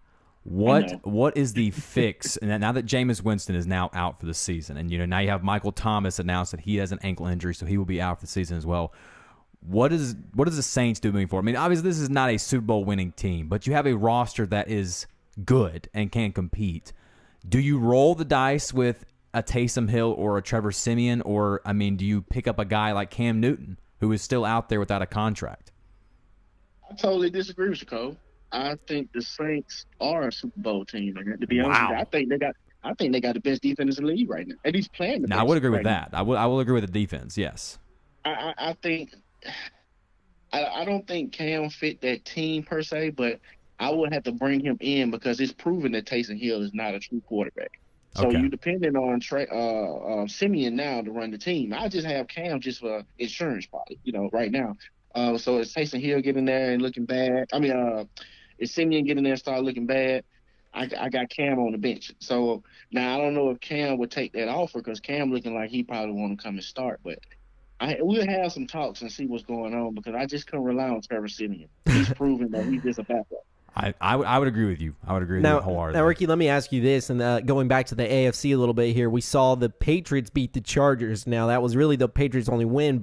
What is the fix? And now that Jameis Winston is now out for the season, and now you have Michael Thomas announced that he has an ankle injury, so he will be out for the season as well. What does the Saints do moving forward? I mean, obviously this is not a Super Bowl winning team, but you have a roster that is good and can compete. Do you roll the dice with a Taysom Hill or a Trevor Siemian, or do you pick up a guy like Cam Newton, who is still out there without a contract? I totally disagree with you, Cole. I think the Saints are a Super Bowl team. To be honest with you, I think they got the best defense in the league right now. At least playing the best. I would agree with that. I will agree with the defense. Yes. I think I don't think Cam fit that team per se, but I would have to bring him in because it's proven that Taysom Hill is not a true quarterback. So you're depending on Simeon now to run the team. I just have Cam just for insurance, probably. Right now. So is Taysom Hill getting there and looking bad? Is Simeon getting there and start looking bad? I got Cam on the bench. So now I don't know if Cam would take that offer, because Cam looking like he probably want to come and start. But we'll have some talks and see what's going on, because I just couldn't rely on Trevor Simeon. He's proven that he's just a backup. I would agree with you. I would agree with you wholeheartedly. Now, Ricky, let me ask you this, and going back to the AFC a little bit here, we saw the Patriots beat the Chargers. Now, that was really the Patriots' only win,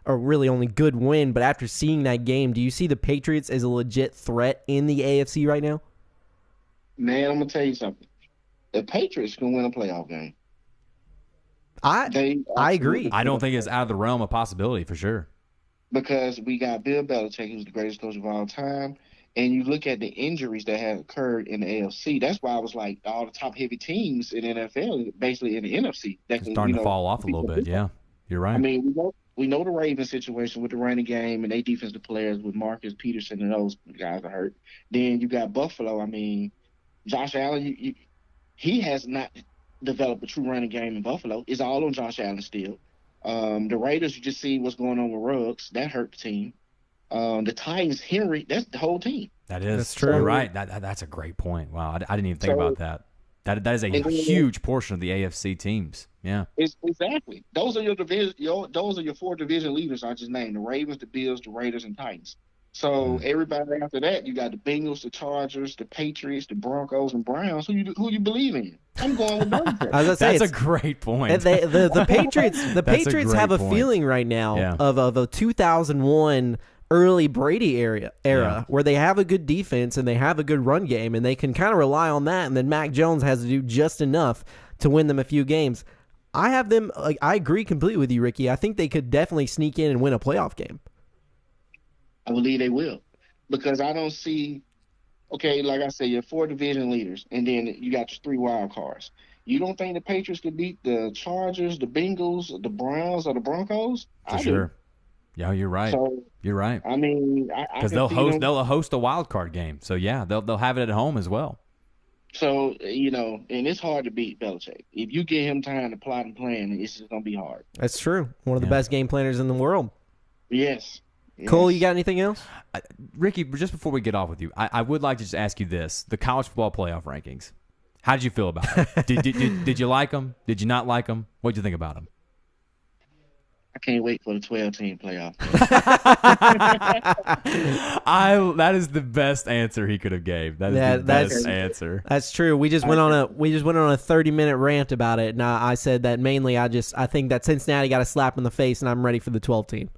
or really only good win, but after seeing that game, do you see the Patriots as a legit threat in the AFC right now? Man, I'm going to tell you something. The Patriots can win a playoff game. I agree. I don't think it's out of the realm of possibility, for sure. Because we got Bill Belichick, who's the greatest coach of all time, and you look at the injuries that have occurred in the AFC. That's why I was like, all the top-heavy teams in the NFL, basically in the NFC. It's starting to fall off a little bit, yeah. You're right. I mean, we know the Ravens situation with the running game and they defensive players with Marcus Peterson and those guys are hurt. Then you got Buffalo. I mean, Josh Allen, he has not developed a true running game in Buffalo. It's all on Josh Allen still. The Raiders, you just see what's going on with Ruggs. That hurt the team. The Titans, Henry, that's the whole team. That is That's true. You're right. That's a great point. Wow, I didn't even think about that. That is a And then- huge portion of the AFC teams. Yeah. Exactly. Those are your division. Those are your 4 division leaders. I just named: the Ravens, the Bills, the Raiders, and Titans. So everybody after that, you got the Bengals, the Chargers, the Patriots, the Broncos, and Browns. Who you believe in? I'm going with Belichick. I was gonna say, That's a great point. and the Patriots. The That's a Patriots great have a point. feeling right now Yeah. of a 2001 early Brady era Yeah. where they have a good defense and they have a good run game and they can kind of rely on that. And then Mac Jones has to do just enough to win them a few games. I have them. I agree completely with you, Ricky. I think they could definitely sneak in and win a playoff game. I believe they will, because I don't see. Okay, like I said, you're 4 division leaders, and then you got your 3 wild cards. You don't think the Patriots could beat the Chargers, the Bengals, the Browns, or the Broncos? For I do. sure. Yeah, you're right. So You're right. I mean, I Because can they'll host a wild card game. So yeah, they'll have it at home as well. So, and it's hard to beat Belichick. If you give him time to plot and plan, it's just going to be hard. That's true. One of the Yeah. best game planners in the world. Yes. Cole, Yes. you got anything else? Ricky, just before we get off with you, I would like to just ask you this: the college football playoff rankings. How did you feel about them? did you like them? Did you not like them? What did you think about them? I can't wait for the 12-team playoff. That is the best answer he could have gave. That is Yeah, the that's- best answer. That's true. We just went on a 30-minute rant about it, and I said that mainly I think that Cincinnati got a slap in the face, and I'm ready for the 12 team.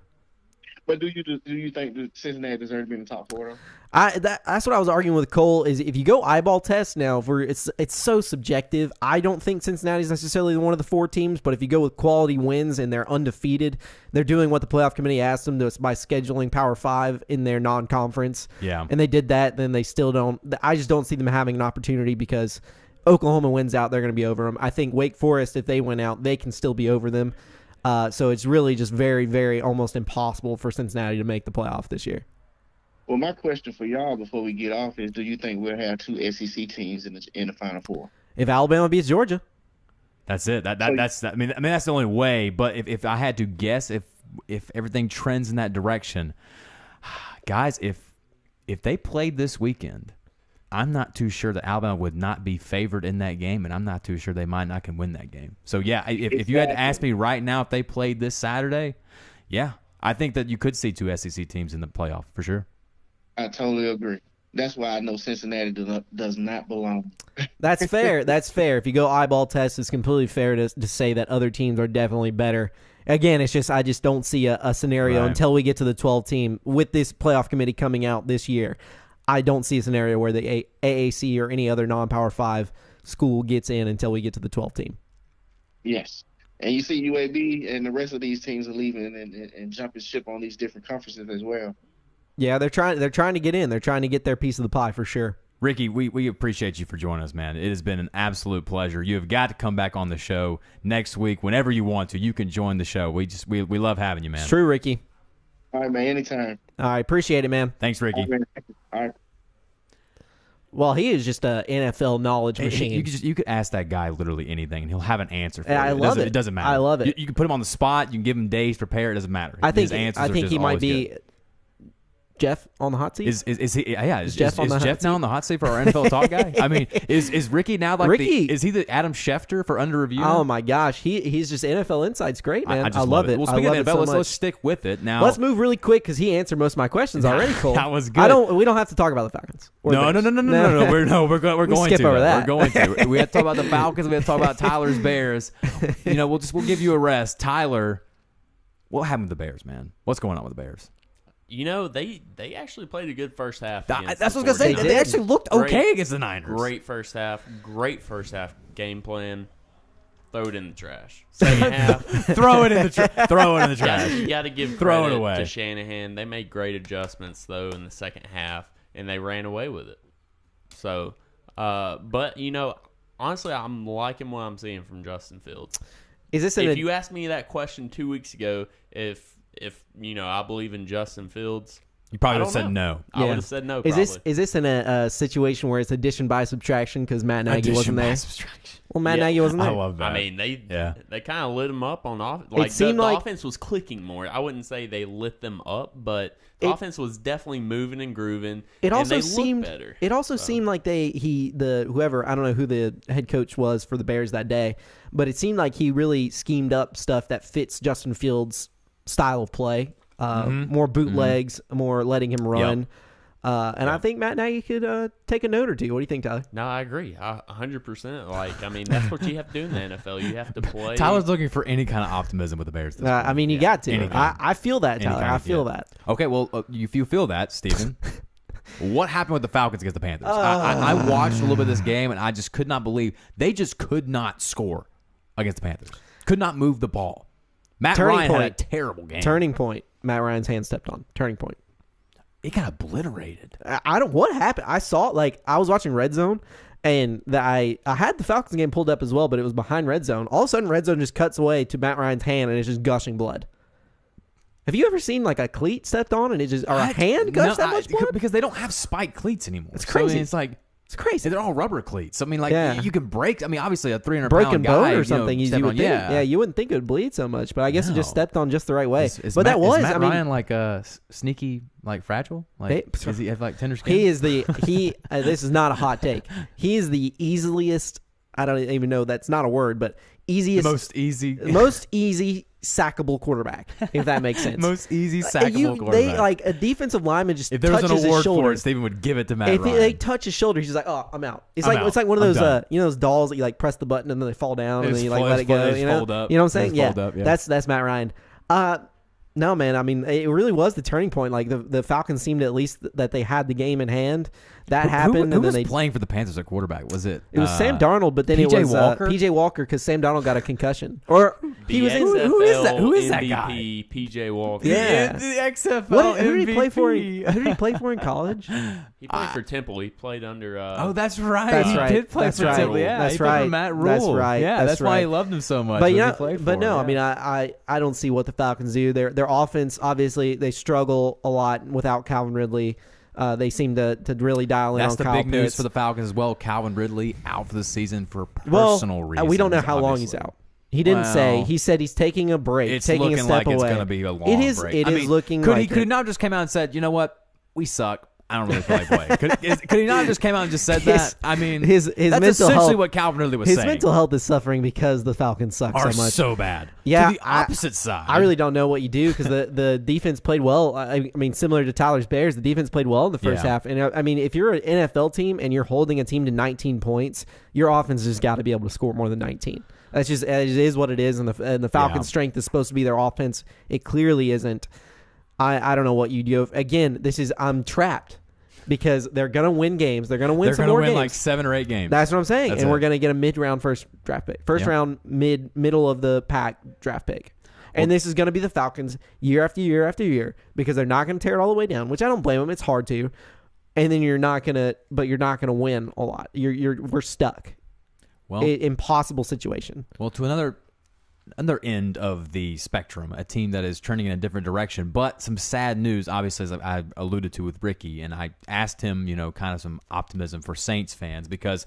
But do you think that Cincinnati deserves to be in the top 4, though? That's what I was arguing with Cole. Is if you go eyeball test now, it's so subjective. I don't think Cincinnati's necessarily one of the 4 teams, but if you go with quality wins and they're undefeated, they're doing what the playoff committee asked them to by scheduling Power 5 in their non-conference. Yeah. And they did that. Then they still don't. I just don't see them having an opportunity because Oklahoma wins out, they're going to be over them. I think Wake Forest, if they win out, they can still be over them. So it's really just very, very almost impossible for Cincinnati to make the playoff this year. Well, my question for y'all before we get off is: do you think we'll have 2 SEC teams in the Final Four? If Alabama beats Georgia, That's it. That's I mean that's the only way. But if I had to guess, if everything trends in that direction, guys, if they played this weekend, I'm not too sure that Alabama would not be favored in that game, and I'm not too sure they might not can win that game. So yeah, if you had to ask me right now if they played this Saturday, yeah, I think that you could see 2 SEC teams in the playoff for sure. I totally agree. That's why I know Cincinnati does not belong. that's fair. That's fair. If you go eyeball test, it's completely fair to say that other teams are definitely better. Again, it's just I just don't see a scenario Right. until we get to the 12 team with this playoff committee coming out this year. I don't see a scenario where the AAC or any other non-Power 5 school gets in until we get to the 12 team. Yes. And you see UAB and the rest of these teams are leaving and jumping ship on these different conferences as well. Yeah, they're trying to get in. They're trying to get their piece of the pie for sure. Ricky, we appreciate you for joining us, man. It has been an absolute pleasure. You have got to come back on the show next week whenever you want to. You can join the show. We love having you, man. It's true, Ricky. All right, man. Anytime. All right, appreciate it, man. Thanks, Ricky. All right. Well, he is just a NFL knowledge machine. You could ask that guy literally anything, and he'll have an answer for Yeah, you. I love it. It doesn't matter. I love it. You can put him on the spot. You can give him days to prepare. It doesn't matter. I think His answers are just he might always be good. Jeff on the hot seat. Is he? Yeah, is Jeff on the hot Jeff seat? now on the hot seat for our NFL talk guy? I mean, is Ricky now like Ricky. is he the Adam Schefter for under review? Oh my gosh, he's just NFL Insight's great, man. just I love it. Well, I speaking love of it NFL, so let's much. stick with it now. Let's move really quick because he answered most of my questions already. Cole, That was good. We don't have to talk about the Falcons. or the No. Bears. We're going skip to. over though. that. We're going to. We have to talk about the Falcons. We have to talk about Tyler's Bears. We'll give you a rest. Tyler, what happened with the Bears, man? What's going on with the Bears? They actually played a good first half. against That's what the I was going to say. 49ers. They actually looked okay Great- against the Niners. Great first half game plan. Throw it in the trash. Second half, Throw it in the trash. you got to give Throw it credit away. to Shanahan. They made great adjustments though in the second half, and they ran away with it. So, but honestly, I'm liking what I'm seeing from Justin Fields. Is this If you asked me that question 2 weeks ago, if I believe in Justin Fields, You probably I would have don't said know. no. I would have said no. Is Probably. this in a situation where it's addition by subtraction because Matt Nagy wasn't there? Well, Matt Yeah. Nagy wasn't there. I love that. I mean, they kind of lit him up on offense. It Like seemed the like- offense was clicking more. I wouldn't say they lit them up, but the offense was definitely moving and grooving. It also and they seemed looked better. It also seemed like whoever, I don't know who the head coach was for the Bears that day, but it seemed like he really schemed up stuff that fits Justin Fields' style of play. More bootlegs, more letting him run. And I think Matt Nagy could take a note or two. What do you think, Tyler? No, I agree. 100%. Like, I mean, that's what you have to do in the NFL. You have to play. Tyler's looking for any kind of optimism with the Bears. I mean, you got to. I feel that, Tyler. I feel that. Okay, well, if you feel that, Steven, what happened with the Falcons against the Panthers? I watched a little bit of this game, and I just could not believe they just could not score against the Panthers. Could not move the ball. Matt Ryan had a terrible game. Turning point. Matt Ryan's hand stepped on. Turning point. It got obliterated. I don't. What happened? I saw I was watching Red Zone, and I had the Falcons game pulled up as well, but it was behind Red Zone. All of a sudden, Red Zone just cuts away to Matt Ryan's hand, and it's just gushing blood. Have you ever seen a cleat stepped on and a hand gush that much blood? Because they don't have spiked cleats anymore. It's crazy. So, I mean, it's like. It's crazy. They're all rubber cleats. So, I mean, Yeah. you can break. I mean, obviously, a 300-pound Broken guy bone or something, you would think. Yeah, You wouldn't think it would bleed so much, but I guess it just No. stepped on just the right way. Is But Matt, that was, is Matt I mean, Ryan like sneaky, like fragile? Like, does he have like tender skin? he is this is not a hot take. He is the easiest. I don't even know that's not a word, but easiest, most easy sackable quarterback, if that makes sense. most easy sackable quarterback. They like a defensive lineman just if there was touches an award his shoulder. for it, Steven would give it to Matt If Ryan. they touch his shoulder, he's just like, "Oh, I'm out." It's I'm like out. it's like one of I'm those done. those dolls that you press the button and then they fall down and then you let it go. They just fold up. You know what I'm saying? They just Yeah. fold up, yeah. That's Matt Ryan. No, man. I mean, it really was the turning point. Like the Falcons seemed at least that they had the game in hand. That happened. Who and then was they playing for the Panthers at quarterback? Was it? It was Sam Darnold, but then it PJ was Walker? PJ Walker because Sam Darnold got a concussion. Or he was in. Who is that? Who is that MVP, guy? PJ Walker. Yeah. The XFL Who did he play for? MVP. Who did he play for in college? He played for Temple. He played under. Oh, that's right. That's he right. did play That's for right. Temple. Yeah, That's he played right. for Matt Rule. That's right. Yeah, That's why he right. loved him so much. But was you he know, played but for no, him, I mean, I don't see what the Falcons do. Their offense, obviously, they struggle a lot without Calvin Ridley. They seem to really dial in That's on the Kyle big news Pitts. for the Falcons as well. Calvin Ridley out for the season for personal reasons. We don't know how long he's obviously. out. He didn't say. Well, He said he's taking a break, It's taking looking a step like it's away. going to be a long It is. break. It I is mean, looking could like he could it. he not just came out and said, you know what, we suck. I don't really feel like playing. Could he not just came out and just said that? I mean, his that's mental essentially health, what Calvin Ridley was his saying. mental health is suffering because the Falcons suck are so much. so bad. Yeah, to the opposite side. I really don't know what you do because the defense played well. I mean, similar to Tyler's Bears, the defense played well in the first half. And I mean, if you're an NFL team and you're holding a team to 19 points, your offense has got to be able to score more than 19. It is what it is, and the Falcons' strength is supposed to be their offense. It clearly isn't. I don't know what you do. Again, I'm trapped because they're gonna win games. They're gonna win some more games. like 7 or 8 games. That's what I'm saying. That's and it. we're gonna get a mid-round first draft pick, round middle of the pack draft pick. And this is going to be the Falcons year after year after year because they're not going to tear it all the way down, which I don't blame them. It's hard to. And then you're not going to win a lot. We're stuck. Well, impossible situation. Well, to another end of the spectrum, a team that is turning in a different direction, but some sad news, obviously, as I alluded to with Ricky, and I asked him, kind of some optimism for Saints fans because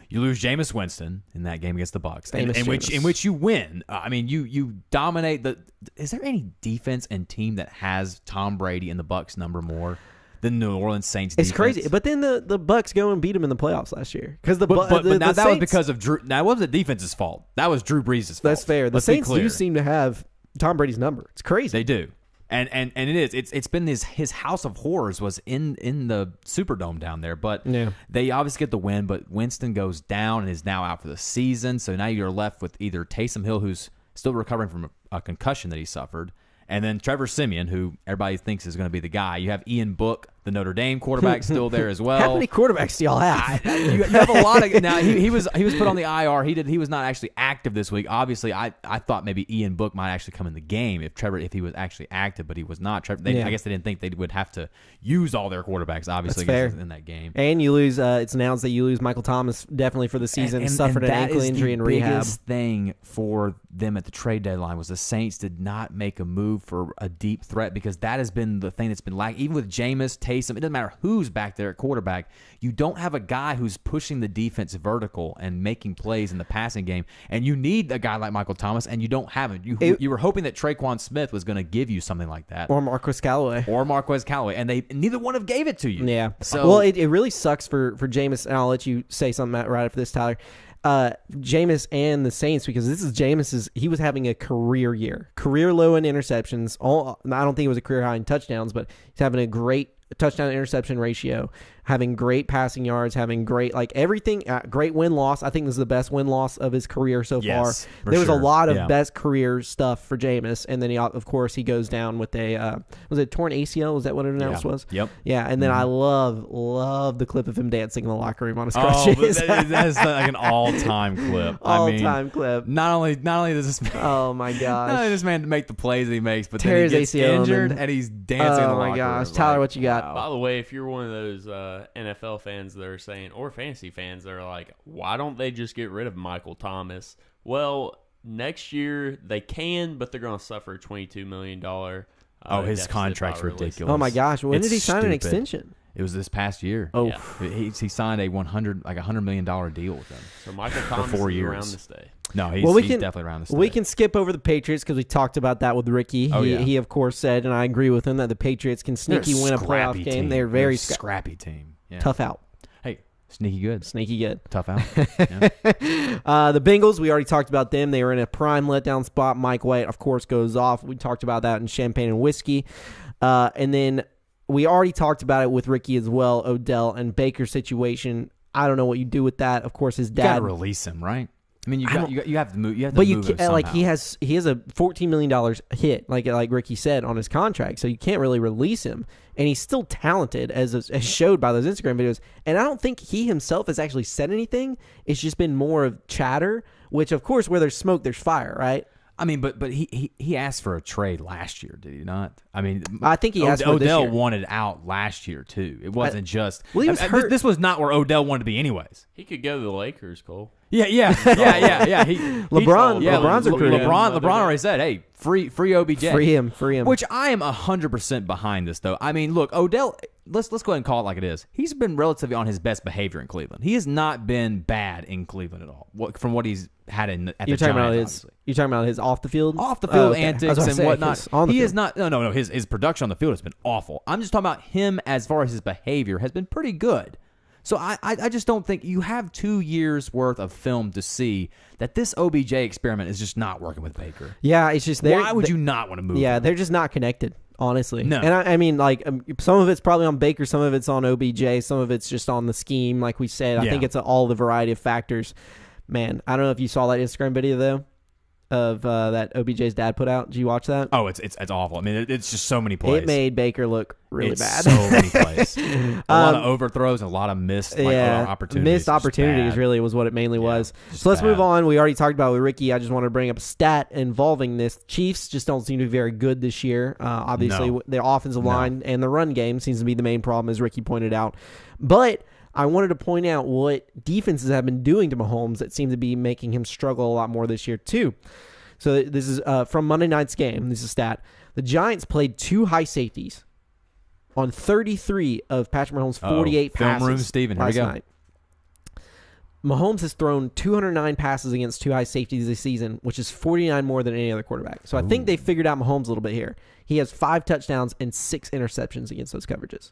you lose Jameis Winston in that game against the Bucs, in which you win. I mean, you dominate the. Is there any defense and team that has Tom Brady and the Bucs number more than New Orleans Saints? It's defense? crazy, but then the Bucs go and beat them in the playoffs last year because But now that Saints, was because of Drew. That wasn't the defense's fault. That was Drew Brees' fault. That's fair. The Let's be Saints clear. do seem to have Tom Brady's number. It's crazy. They do. And it is. It's been his house of horrors was in the Superdome down there. But they obviously get the win, but Winston goes down and is now out for the season. So now you're left with either Taysom Hill, who's still recovering from a concussion that he suffered, and then Trevor Siemian, who everybody thinks is going to be the guy. You have Ian Book The Notre Dame quarterback's still there as well. How many quarterbacks do y'all have? You have a lot of now. He was put on the IR. He was not actually active this week. Obviously, I thought maybe Ian Book might actually come in the game if he was actually active, but he was not. I guess they didn't think they would have to use all their quarterbacks. Obviously, in that game. And you lose. It's announced that you lose Michael Thomas definitely for the season. Suffered an ankle injury in rehab. The biggest thing for them at the trade deadline was the Saints did not make a move for a deep threat, because that has been the thing that's been lacking. Even with Jameis, Taysom, it doesn't matter who's back there at quarterback. You don't have a guy who's pushing the defense vertical and making plays in the passing game. And you need a guy like Michael Thomas, and you don't have it. You were hoping that Traquan Smith was going to give you something like that. Or Marquez Callaway. And neither one of them gave it to you. Yeah. So, well, it really sucks for Jameis, and I'll let you say something right after this, Tyler. Jameis and the Saints, because this is Jameis's. He was having a career year, career low in interceptions. I don't think it was a career high in touchdowns, but he's having a great touchdown interception ratio, having great passing yards, having great everything, great win-loss. I think this is the best win-loss of his career so far. There was a lot of best career stuff for Jameis, and then of course he goes down with a was it torn ACL? Was that what it announced was? Yep. Yeah, and then I love the clip of him dancing in the locker room on his crutches. That's like an all-time clip. All-time clip. Not only does this man, oh my gosh, not only does this man make the plays that he makes, but tears then he gets ACL injured and he's dancing in the locker room. Oh my gosh, Tyler, what you got? Wow. By the way, if you're one of those NFL fans that are saying, or fantasy fans that are like, why don't they just get rid of Michael Thomas? Well, next year they can, but they're going to suffer a $22 million his contract's ridiculous. Oh my gosh, when did he sign an stupid. extension? It was this past year. Oh, yeah. He signed a $100 million deal with them. So Michael Thomas for 4 is years. around to stay. No, he's definitely around to stay. We can skip over the Patriots because we talked about that with Ricky. He of course said, and I agree with him, that the Patriots can sneaky win a playoff game. Team. They're very scrappy team. Yeah. Tough out. Hey, sneaky good. Sneaky good. Tough out. Yeah. The Bengals, we already talked about them. They were in a prime letdown spot. Mike White, of course, goes off. We talked about that in Champagne and Whiskey. And then we already talked about it with Ricky as well, Odell and Baker's situation. I don't know what you do with that. Of course, his dad. You gotta release him, right? I mean, you have to move. You have to move him somehow. he has a $14 million hit, like Ricky said, on his contract, so you can't really release him. And he's still talented, as showed by those Instagram videos. And I don't think he himself has actually said anything. It's just been more of chatter, which, of course, where there's smoke, there's fire, right? I mean, but he asked for a trade last year, did he not? I mean, I think he asked for it this Odell year. wanted out last year too. It wasn't just. Well, he was hurt. This was not where Odell wanted to be, anyways. He could go to the Lakers, Cole. Yeah. LeBron's recruiting. LeBron already said, "Hey, free OBJ, free him." Which I am 100% behind this, though. I mean, look, Odell. Let's go ahead and call it like it is. He's been relatively on his best behavior in Cleveland. He has not been bad in Cleveland at all. From what he's had at the Giants. You're talking about his off the field antics and whatnot. He is not. No. His production on the field has been awful. I'm just talking about him as far as his behavior has been pretty good. So I just don't think you have 2 years worth of film to see that this OBJ experiment is just not working with Baker. Yeah, it's just why would you not want to move? Yeah, him? They're just not connected. Honestly. No. And I mean, some of it's probably on Baker, some of it's on OBJ, some of it's just on the scheme, like we said. I think it's all the variety of factors. Man, I don't know if you saw that Instagram video, though, of that OBJ's dad put out. Did you watch that? Oh, it's awful. I mean, it's just so many plays. It made Baker look really bad. So many plays. A lot of overthrows and a lot of missed opportunities. Missed opportunities really was what it mainly was. So let's move on. We already talked about it with Ricky. I just want to bring up a stat involving this. Chiefs just don't seem to be very good this year. Obviously, their offensive line and the run game seems to be the main problem, as Ricky pointed out. But I wanted to point out what defenses have been doing to Mahomes that seem to be making him struggle a lot more this year, too. So this is from Monday night's game. This is a stat. The Giants played 2 high safeties on 33 of Patrick Mahomes' 48 passes. Film room, Steven. Here we go. Night. Mahomes has thrown 209 passes against 2 high safeties this season, which is 49 more than any other quarterback. So I think they figured out Mahomes a little bit here. He has 5 touchdowns and 6 interceptions against those coverages.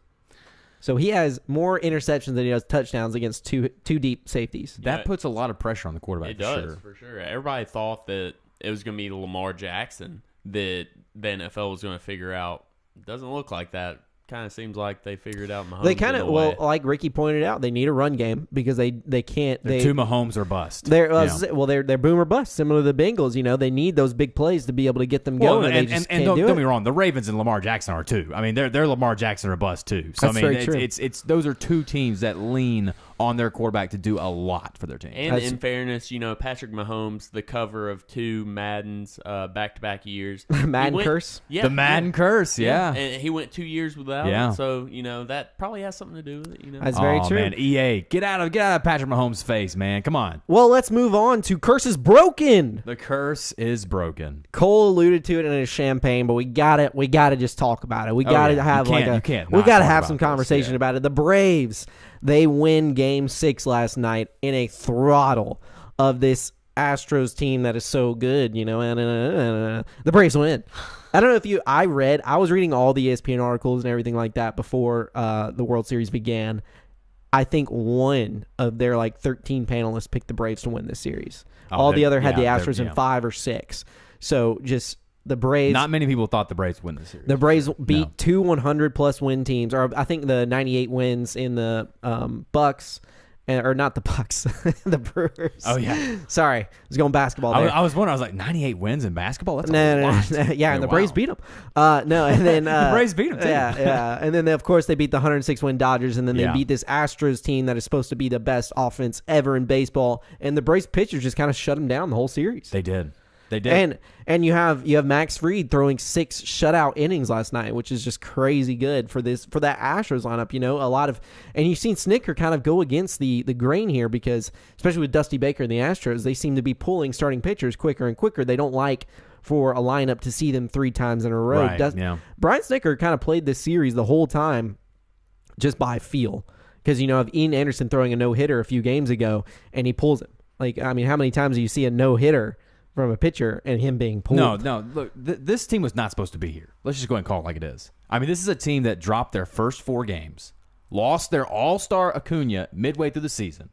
So he has more interceptions than he does touchdowns against two deep safeties. That puts a lot of pressure on the quarterback. It does, for sure. Everybody thought that it was going to be Lamar Jackson that the NFL was going to figure out. It doesn't look like that kind of seems like they figured out Mahomes. They kind in of a way. like Ricky pointed out, they need a run game because they can't. They're two Mahomes or bust. They're Yeah. they're boom or bust, similar to the Bengals. You know, they need those big plays to be able to get them going. And, they just and can't don't do get it. me wrong, the Ravens and Lamar Jackson are too. I mean, they're Lamar Jackson or bust too. So That's I mean, very true. it's those are two teams that lean on their quarterback to do a lot for their team. And in fairness, you know, Patrick Mahomes, the cover of 2 Maddens back-to-back years. Madden He went- curse? Yeah. The Madden curse, yeah. And he went 2 years without Yeah. it. So, you know, that probably has something to do with it, you know. That's very true. Man, EA, get out of Patrick Mahomes' face, man. Come on. Well, let's move on to curses broken. The curse is broken. Cole alluded to it in his champagne, but we got to just talk about it. We Oh, got to yeah. have You can't we not got to talk have about some this, conversation yeah. about it. The Braves, they win Game 6 last night in a throttle of this Astros team that is so good, you know, and the Braves win. I don't know if I was reading all the ESPN articles and everything like that before the World Series began. I think one of their 13 panelists picked the Braves to win this series. All the other had the Astros in 5 or 6. So just the Braves. Not many people thought the Braves would win the series. The Braves beat 2 100-plus win teams, or I think the 98 wins in the Bucks, or not the Bucks, the Brewers. Oh, yeah. Sorry, I was going basketball there. I was wondering. I was like, 98 wins in basketball? That's a No, lot. yeah, and the Braves beat them. No, and then The Braves beat them, too. Yeah, and then of course they beat the 106-win Dodgers, and then they Yeah. beat this Astros team that is supposed to be the best offense ever in baseball, and the Braves pitchers just kind of shut them down the whole series. They did. They did. And you have Max Fried throwing 6 shutout innings last night, which is just crazy good for that Astros lineup. You know, and you've seen Snicker kind of go against the grain here because, especially with Dusty Baker and the Astros, they seem to be pulling starting pitchers quicker and quicker. They don't like for a lineup to see them 3 times in a row. Right, yeah. Brian Snicker kind of played this series the whole time just by feel because, you know, of Ian Anderson throwing a no-hitter a few games ago, and he pulls him. Like, I mean, how many times do you see a no-hitter from a pitcher and him being pulled? No. Look, this team was not supposed to be here. Let's just go ahead and call it like it is. I mean, this is a team that dropped their first 4 games, lost their all-star Acuna midway through the season,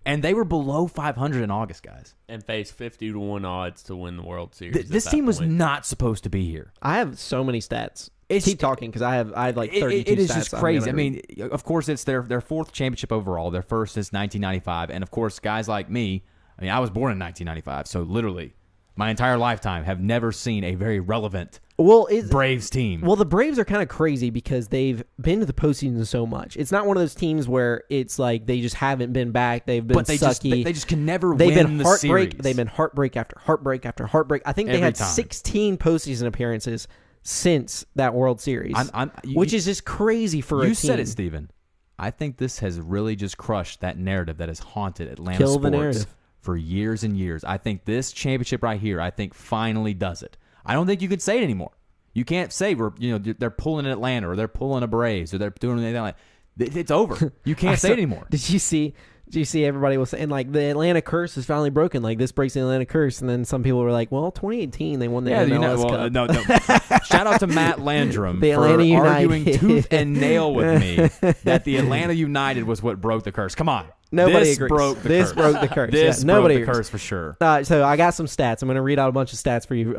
and they were below 500 in August, guys. And faced 50-1 odds to win the World Series. This team was not supposed to be here. I have so many stats. Keep talking because I have like 32 It is stats just I'm crazy. gonna I mean, of course, it's their 4th championship overall, their first since 1995. And, of course, guys like me, I mean, I was born in 1995, so literally my entire lifetime have never seen a very relevant Braves team. Well, the Braves are kind of crazy because they've been to the postseason so much. It's not one of those teams where it's like they just haven't been back. They've been sucky. They just can never They've win been the heartbreak. series. They've been heartbreak after heartbreak after heartbreak. I think they Every had time. 16 postseason appearances since that World Series, which is just crazy for a team. You said it, Steven. I think this has really just crushed that narrative that has haunted Atlanta Kill the sports narrative. for years and years. I think this championship right here, finally does it. I don't think you could say it anymore. You can't say they're pulling an Atlanta or they're pulling a Braves or they're doing anything like that. It's over. You can't say it anymore. Did you see everybody was saying like the Atlanta curse is finally broken? Like this breaks the Atlanta curse, and then some people were like, "Well, 2018 they won the MLS Cup." No. Shout out to Matt Landrum The for Atlanta United. arguing tooth and nail with me that the Atlanta United was what broke the curse. Come on. Nobody this agrees. Broke the This curse. broke the curse. This Yeah, nobody broke the agrees. curse for sure. So I got some stats. I'm going to read out a bunch of stats for you,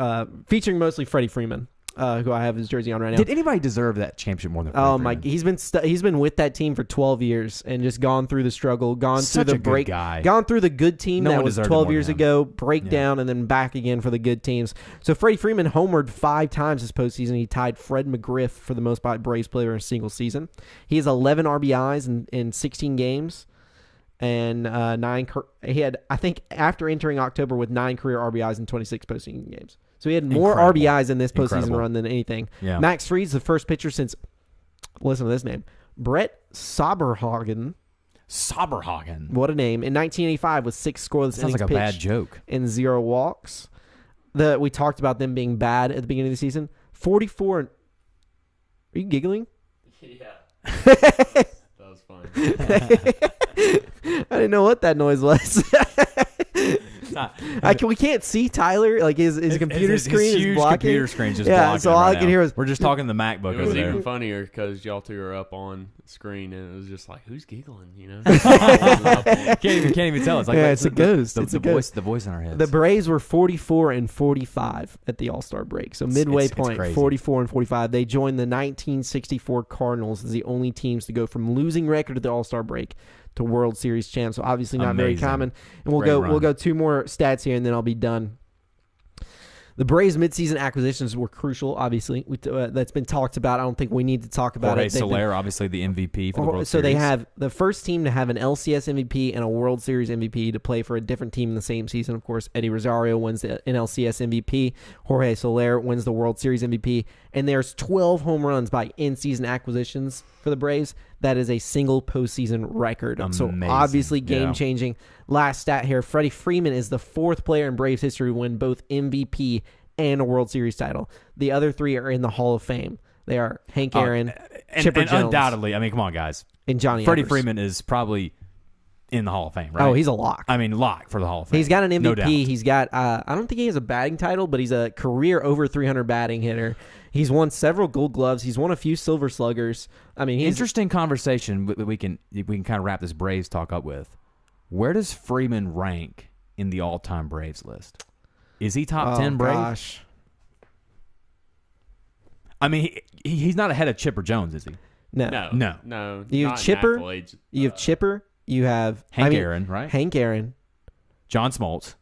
featuring mostly Freddie Freeman, who I have his jersey on right now. Did anybody deserve that championship more than Freddie Oh my! Freeman? He's been with that team for 12 years and just gone through the struggle, gone Such through a the good break, guy. gone through the good team No that one was deserved it 12 more years than him. ago, breakdown, and then back again for the good teams. So Freddie Freeman homered 5 times this postseason. He tied Fred McGriff for the most by Braves player in a single season. He has 11 RBIs in 16 games. And he had, I think, after entering October with 9 career RBIs in 26 postseason games. So he had more Incredible. RBIs in this postseason Incredible. run than anything. Yeah. Max Fried's the first pitcher since, listen to this name, Brett Soberhagen. Soberhagen. What a name. In 1985 with 6 scoreless Sounds innings like a bad pitched joke. and 0 walks. We talked about them being bad at the beginning of the season. 44. Are you giggling? Yeah. That was funny. I didn't know what that noise was. We can't see Tyler. Like his computer screen is huge blocking. Computer screen's just yeah, blocking so him all right I can now. hear was We're just talking to the MacBook It over was there. even funnier because y'all two are up on the screen, and it was just like, who's giggling? You know, can't even tell. It's like Yeah, it's a ghost. The, It's the a voice, ghost. the voice in our heads. the Braves were 44-45 at the All-Star break. So midway it's point, crazy. 44-45. They joined the 1964 Cardinals as the only teams to go from losing record at the All-Star break to World Series champs. So obviously not very Amazing. common. And we'll Great go run. 2 more stats here, and then I'll be done. The Braves' midseason acquisitions were crucial, obviously. That's been talked about. I don't think we need to talk about Jorge it. They've been- Soler, obviously the MVP for the World so Series. they have the first team to have an LCS MVP and a World Series MVP to play for a different team in the same season. Of course, Eddie Rosario wins the NLCS MVP. Jorge Soler wins the World Series MVP. And there's 12 home runs by in-season acquisitions for the Braves. That is a single postseason record. So Amazing. obviously Yeah. game-changing. Last stat here, Freddie Freeman is the 4th player in Braves history to win both MVP and a World Series title. The other 3 are in the Hall of Fame. They are Hank Aaron, Chipper and Jones, undoubtedly, I mean, come on, guys. and Johnny Freddie Evers. Freeman is probably in the Hall of Fame, right? Oh, he's a lock. I mean, lock for the Hall of Fame. He's got an MVP. No doubt. He's got, I don't think he has a batting title, but he's a career over 300 batting hitter. He's won several Gold Gloves. He's won a few Silver Sluggers. I mean, he's Interesting conversation that we can kind of wrap this Braves talk up with. Where does Freeman rank in the all-time Braves list? Is he top 10 Brave? Gosh. I mean, he's not ahead of Chipper Jones, is he? No. No. You have not in Chipper. accolades. You have Chipper. You have Hank Aaron, right? Hank Aaron. John Smoltz.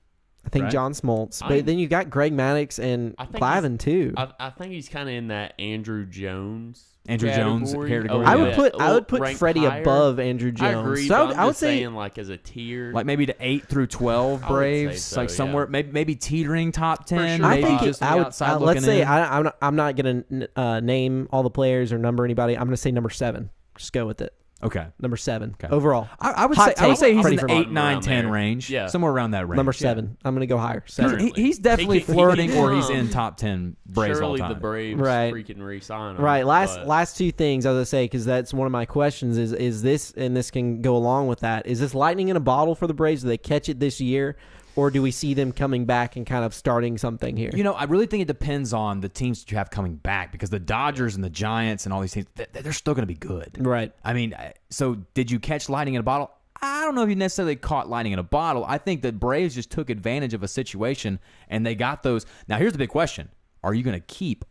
I think Right. John Smoltz. But then you got Greg Maddux and I think Clavin too. I think he's kind of in that Andrew Jones. Jones category. I yeah. would put ranked Freddie higher. above Andrew Jones. I agree. So But I I'm would just say saying, like as a tier, Like maybe to 8 through 12 I would say Braves, so, like yeah. somewhere, maybe teetering top 10. sure. I Maybe think just I would. outside Let's looking say in. I'm not gonna name all the players or number anybody. I'm gonna say number 7. Just go with it. Okay. Number 7 Okay. overall. I would Hot say take, he's Freddie in the Freeman. 8, 9, Around 10 there. range. Yeah. Somewhere around that range. Number Yeah. 7. I'm gonna go higher. 7. He's definitely He can flirting, or he's come. in top 10 Braves all surely time. the Braves Right. freaking re-sign him. Right. but- Last 2 things I was gonna say, because that's one of my questions. Is this, and this can go along with that? Is this lightning in a bottle for the Braves? Do they catch it this year, or do we see them coming back and kind of starting something here? You know, I really think it depends on the teams that you have coming back, because the Dodgers and the Giants and all these teams, they're still going to be good. Right. I mean, so did you catch lightning in a bottle? I don't know if you necessarily caught lightning in a bottle. I think that Braves just took advantage of a situation and they got those. Now, here's the big question. Are you going to keep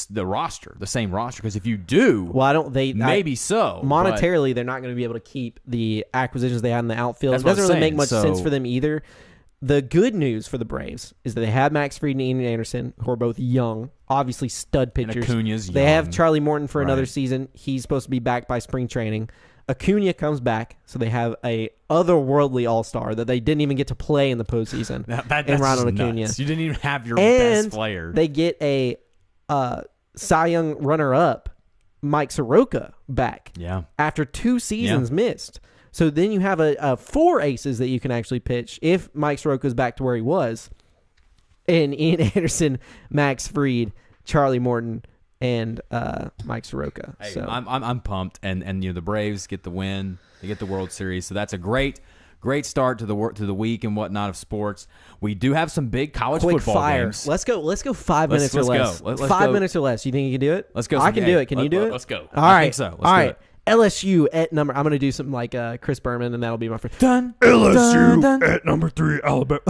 the roster, the same roster? Because if you do, Well, I don't. maybe so. but- Monetarily, they're not going to be able to keep the acquisitions they had in the outfield. That's It what doesn't I'm really make saying. much So- sense for them either. The good news for the Braves is that they have Max Fried and Ian Anderson, who are both young, obviously stud pitchers. Acuna's They have young. Charlie Morton for another Right. season. He's supposed to be back by spring training. Acuna comes back, so they have a otherworldly all-star that they didn't even get to play in the postseason. That's in Ronald just Acuna. nuts. You didn't even have your And best player. they get a Cy Young runner-up, Mike Soroka, back Yeah. after 2 seasons missed. So then you have a 4 aces that you can actually pitch if Mike Soroka's back to where he was. And Ian Anderson, Max Fried, Charlie Morton, and Mike Soroka. Hey, So I'm pumped, and you know the Braves get the win, they get the World Series, so that's a great start to the week and whatnot of sports. We do have some big college quick football fire. games. Let's go 5 minutes or let's less. go. Let's 5 go. minutes or less. You think you can do it? Let's go. I can do it. Can you do it? Let's go. All I right. think so. Let's All do right. it. LSU at number. I'm going to do something like Chris Berman, and that'll be my first. Done. LSU Dun. at number 3, Alabama.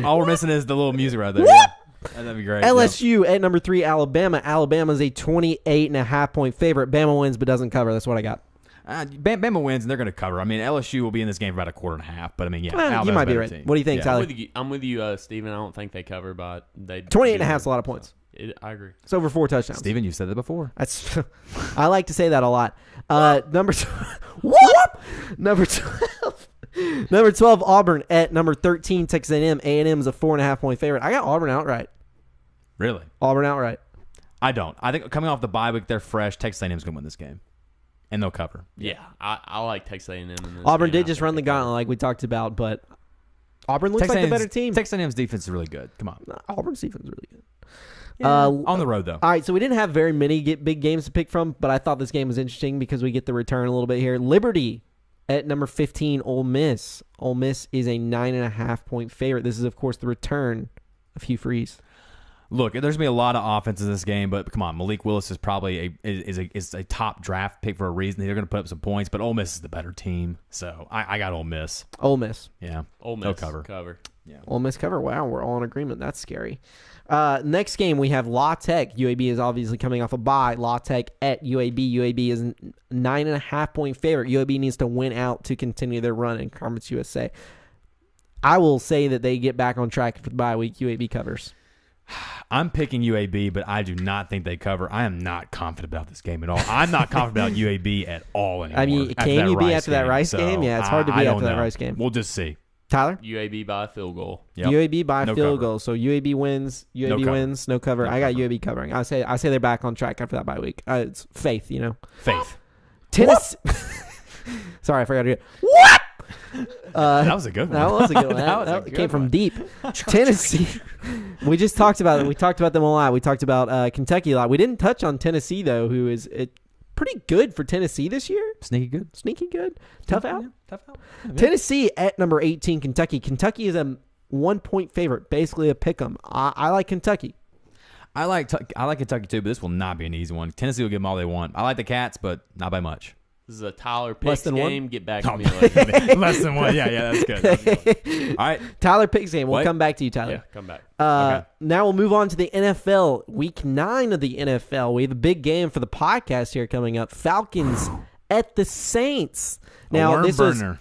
All we're missing is the little music right there. Yeah. That'd be great. LSU at number 3, Alabama. Alabama's a 28.5 point favorite. Bama wins but doesn't cover. That's what I got. Bama wins, and they're going to cover. I mean, LSU will be in this game for about a quarter and a half, but I mean, yeah, Well, you Alabama's might be better right. team. What do you think, Yeah. Tyler? I'm with you, Steven. I don't think they cover, but they 28.5 is a lot of points. I agree. It's over 4 touchdowns. Steven, you said that before. That's I like to say that a lot. Number what? Number 12. Number 12, Auburn at number 13, Texas A&M. A&M is a 4.5 point favorite. I got Auburn outright. Really? Auburn outright. I don't. I think coming off the bye week, they're fresh. Texas A&M's going to win this game, and they'll cover. Yeah, I like Texas A&M. In this Auburn game. did just run the gauntlet like we talked about, but Auburn looks Texas like the A&M's better team. Texas A&M's defense is really good. Come on. Auburn's defense is really good. On the road, though. All right, so we didn't have very many big games to pick from, but I thought this game was interesting because we get the return a little bit here. Liberty at number 15, Ole Miss. Ole Miss is a 9.5-point favorite. This is, of course, the return of Hugh Freeze. Look, there's going to be a lot of offense in this game, but come on, Malik Willis is probably a top draft pick for a reason. They're going to put up some points, but Ole Miss is the better team, so I got Ole Miss. Ole Miss. Yeah. Ole Miss They'll cover. Yeah. Ole Miss cover. Wow, we're all in agreement. That's scary. Next game, we have La Tech. UAB is obviously coming off a bye. La Tech at UAB. UAB is 9.5-point favorite. UAB needs to win out to continue their run in Conference USA. I will say that they get back on track for the bye week. UAB covers. I'm picking UAB, but I do not think they cover. I am not confident about this game at all. I'm not confident about UAB at all anymore. I mean, can you be after that Rice game? Yeah, it's hard to be after that Rice game. We'll just see. Tyler? UAB by a field goal. Yep. UAB by No field cover. goal. So UAB wins. UAB wins. No cover. No I got cover. UAB covering. I say they're back on track after that bye week. It's faith, you know. Faith. Tennessee. Sorry, I forgot to do it. What? That was a good one. That was a good one. That was that a good came from one. deep. Tennessee. We just talked about it. We talked about them a lot. We talked about Kentucky a lot. We didn't touch on Tennessee, though, who is pretty good for Tennessee this year. Sneaky good. Sneaky good. Tough out. Yeah, tough out. Yeah. Tennessee at number 18, Kentucky. Kentucky is a 1-point favorite, basically a pick 'em. I like Kentucky. I like Kentucky too, but this will not be an easy one. Tennessee will give them all they want. I like the Cats, but not by much. This is a Tyler Less Picks than one? game. Get back to me later. Less than one. Yeah, that's good. That's good. All right. Tyler Picks game. We'll What? come back to you, Tyler. Yeah, come back. Okay. Now we'll move on to the NFL. Week 9 of the NFL. We have a big game for the podcast here coming up. Falcons at the Saints. Now, worm burner.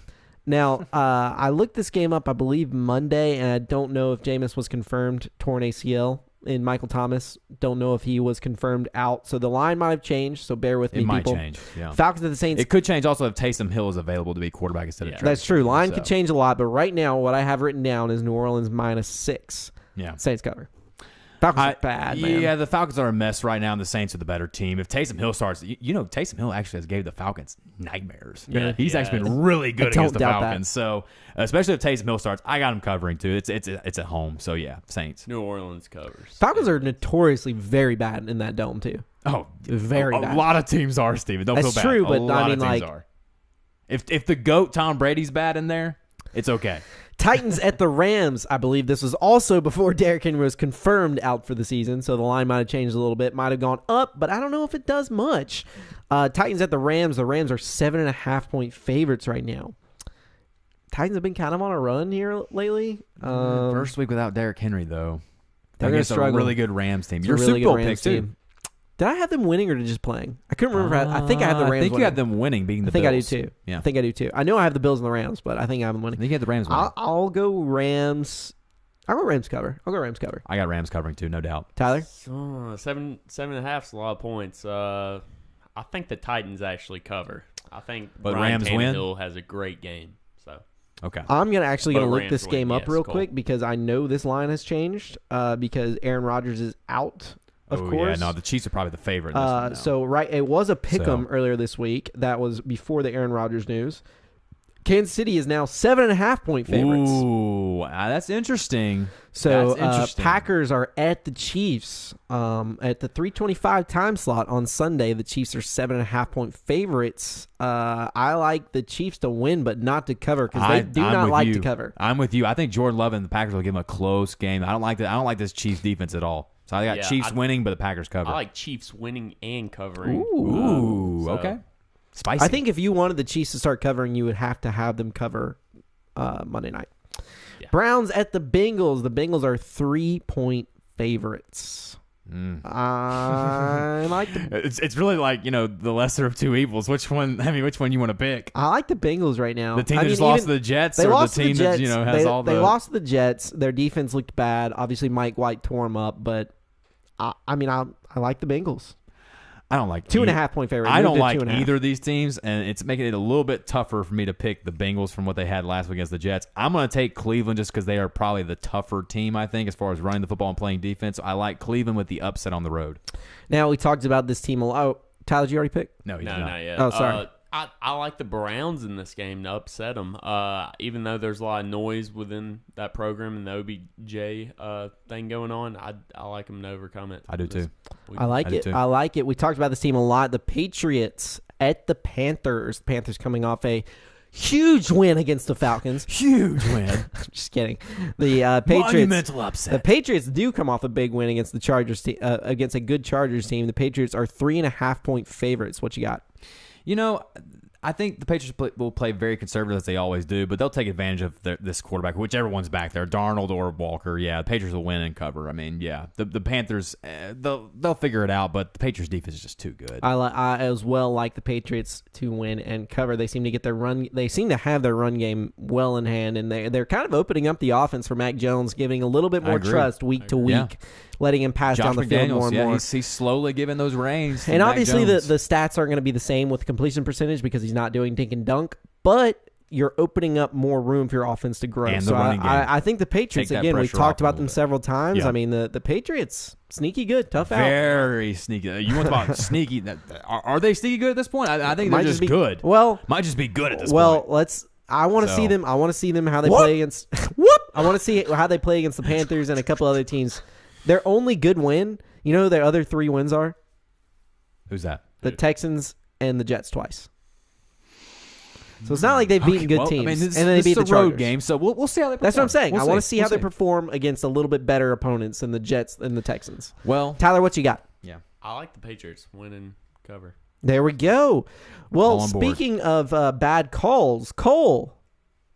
I looked this game up, I believe, Monday, and I don't know if Jameis was confirmed torn ACL. And Michael Thomas, don't know if he was confirmed out. So the line might have changed, so bear with me, It might people. change. Yeah. Falcons at the Saints. It could change also if Taysom Hill is available to be quarterback instead of Travis. That's true. Line So, could change a lot, but right now what I have written down is New Orleans -6. Yeah. Saints cover. Falcons are bad, man. Yeah, the Falcons are a mess right now, and the Saints are the better team. If Taysom Hill starts, Taysom Hill actually has gave the Falcons nightmares. Yeah, He's he actually has. been really good don't against the doubt Falcons. So, especially if Taysom Hill starts, I got him covering too. It's at home. So yeah, Saints. New Orleans covers. Falcons are notoriously very bad in that dome too. Oh, Very a bad. lot of teams are, Steven. Don't That's feel bad. true, A but lot I of mean, teams like- are. If the GOAT Tom Brady's bad in there, it's okay. Titans at the Rams. I believe this was also before Derrick Henry was confirmed out for the season, so the line might have changed a little bit, might have gone up, but I don't know if it does much. Titans at the Rams. The Rams are 7.5-point favorites right now. Titans have been kind of on a run here lately. First week without Derrick Henry, though. They're gonna Against a struggle. really good Rams team. It's a Your really Super good Bowl Rams pick, too. team. Did I have them winning or just playing? I couldn't remember. I think I have the Rams. I think you winning. have them winning, beating the I think Bills. I do too. Yeah. I think I do too. I know I have the Bills and the Rams, but I think I have them I winning. think you have the Rams winning. I'll go Rams. I'll go Rams cover. I got Rams covering too, no doubt. Tyler? So, 7.5 is a lot of points. I think the Titans actually cover. I think But Ryan Rams win? Tannehill has a great game. So Okay. I'm actually But gonna look Rams this win. game up Yes, real Cole. quick because I know this line has changed because Aaron Rodgers is out. Of Oh, course. Yeah, no, the Chiefs are probably the favorite. In this one now. So it was a pick'em earlier this week. That was before the Aaron Rodgers news. Kansas City is now 7.5-point favorites. Ooh, that's interesting. So That's interesting. Packers are at the Chiefs at the 3:25 time slot on Sunday. The Chiefs are 7.5-point favorites. I like the Chiefs to win, but not to cover because they do I'm not with like you. to cover. I'm with you. I think Jordan Love and the Packers will give them a close game. I don't like that. I don't like this Chiefs defense at all. So I got Yeah, Chiefs winning, but the Packers cover. I like Chiefs winning and covering. Ooh, So- okay. Spicy. I think if you wanted the Chiefs to start covering, you would have to have them cover Monday night. Yeah. Browns at the Bengals. The Bengals are 3-point favorites. I like the it's really like the lesser of two evils. Which one? I mean, which one you want to pick? I like the Bengals right now. The team I that just mean, lost even- to the Jets, They or lost the to team the Jets. that has all the. They lost to the Jets. Their defense looked bad. Obviously, Mike White tore them up, but I like the Bengals. I don't like 2.5-point favorite. I Moved don't to like 2.5. either of these teams, and it's making it a little bit tougher for me to pick the Bengals from what they had last week against the Jets. I'm going to take Cleveland just because they are probably the tougher team, I think, as far as running the football and playing defense. I like Cleveland with the upset on the road. Now we talked about this team a lot. Oh, Tyler, did you already pick? No, he did No, not. not yet. Oh, sorry. I like the Browns in this game to upset them. Even though there's a lot of noise within that program and the OBJ thing going on, I like them to overcome it. I do too. I like do it. too. I like it. We talked about this team a lot. The Patriots at the Panthers. The Panthers coming off a Huge win against the Falcons. Huge win. Just kidding. The Patriots. Monumental upset. The Patriots do come off a big win against the Chargers against a good Chargers team. The Patriots are 3.5-point favorites. What you got? You know, I think the Patriots will play very conservative as they always do, but they'll take advantage of this quarterback, whichever one's back there, Darnold or Walker. Yeah, the Patriots will win and cover. I mean, yeah, the Panthers they'll figure it out, but the Patriots defense is just too good. I as well like the Patriots to win and cover. They seem to get their run. They seem to have their run game well in hand, and they're kind of opening up the offense for Mac Jones, giving a little bit more trust week to week. Yeah. Letting him pass down the field more and more. He's slowly giving those reins. And obviously the stats aren't going to be the same with completion percentage because he's not doing dink and dunk, but you're opening up more room for your offense to grow. And so the running game. I think the Patriots, again, we've talked about them several times. Yeah. I mean, the Patriots, sneaky good, tough out. Very sneaky. You want to talk about sneaky? Are they sneaky good at this point? I think they're just good. Well, might just be good at this point. Well, I want to see them. I want to see them how they play against. Whoop! I want to see how they play against the Panthers and a couple other teams. Their only good win, you know who their other 3 wins are? Who's that? The Texans and the Jets twice. So it's not like they've beaten good teams. I mean, and then they beat the is a road Chargers. game, so we'll see how they perform. That's what I'm saying. We'll I want to see how We'll they perform against a little bit better opponents than the Jets and the Texans. Well, Tyler, what you got? Yeah, I like the Patriots win and cover. There we go. Well, speaking of bad calls, Cole,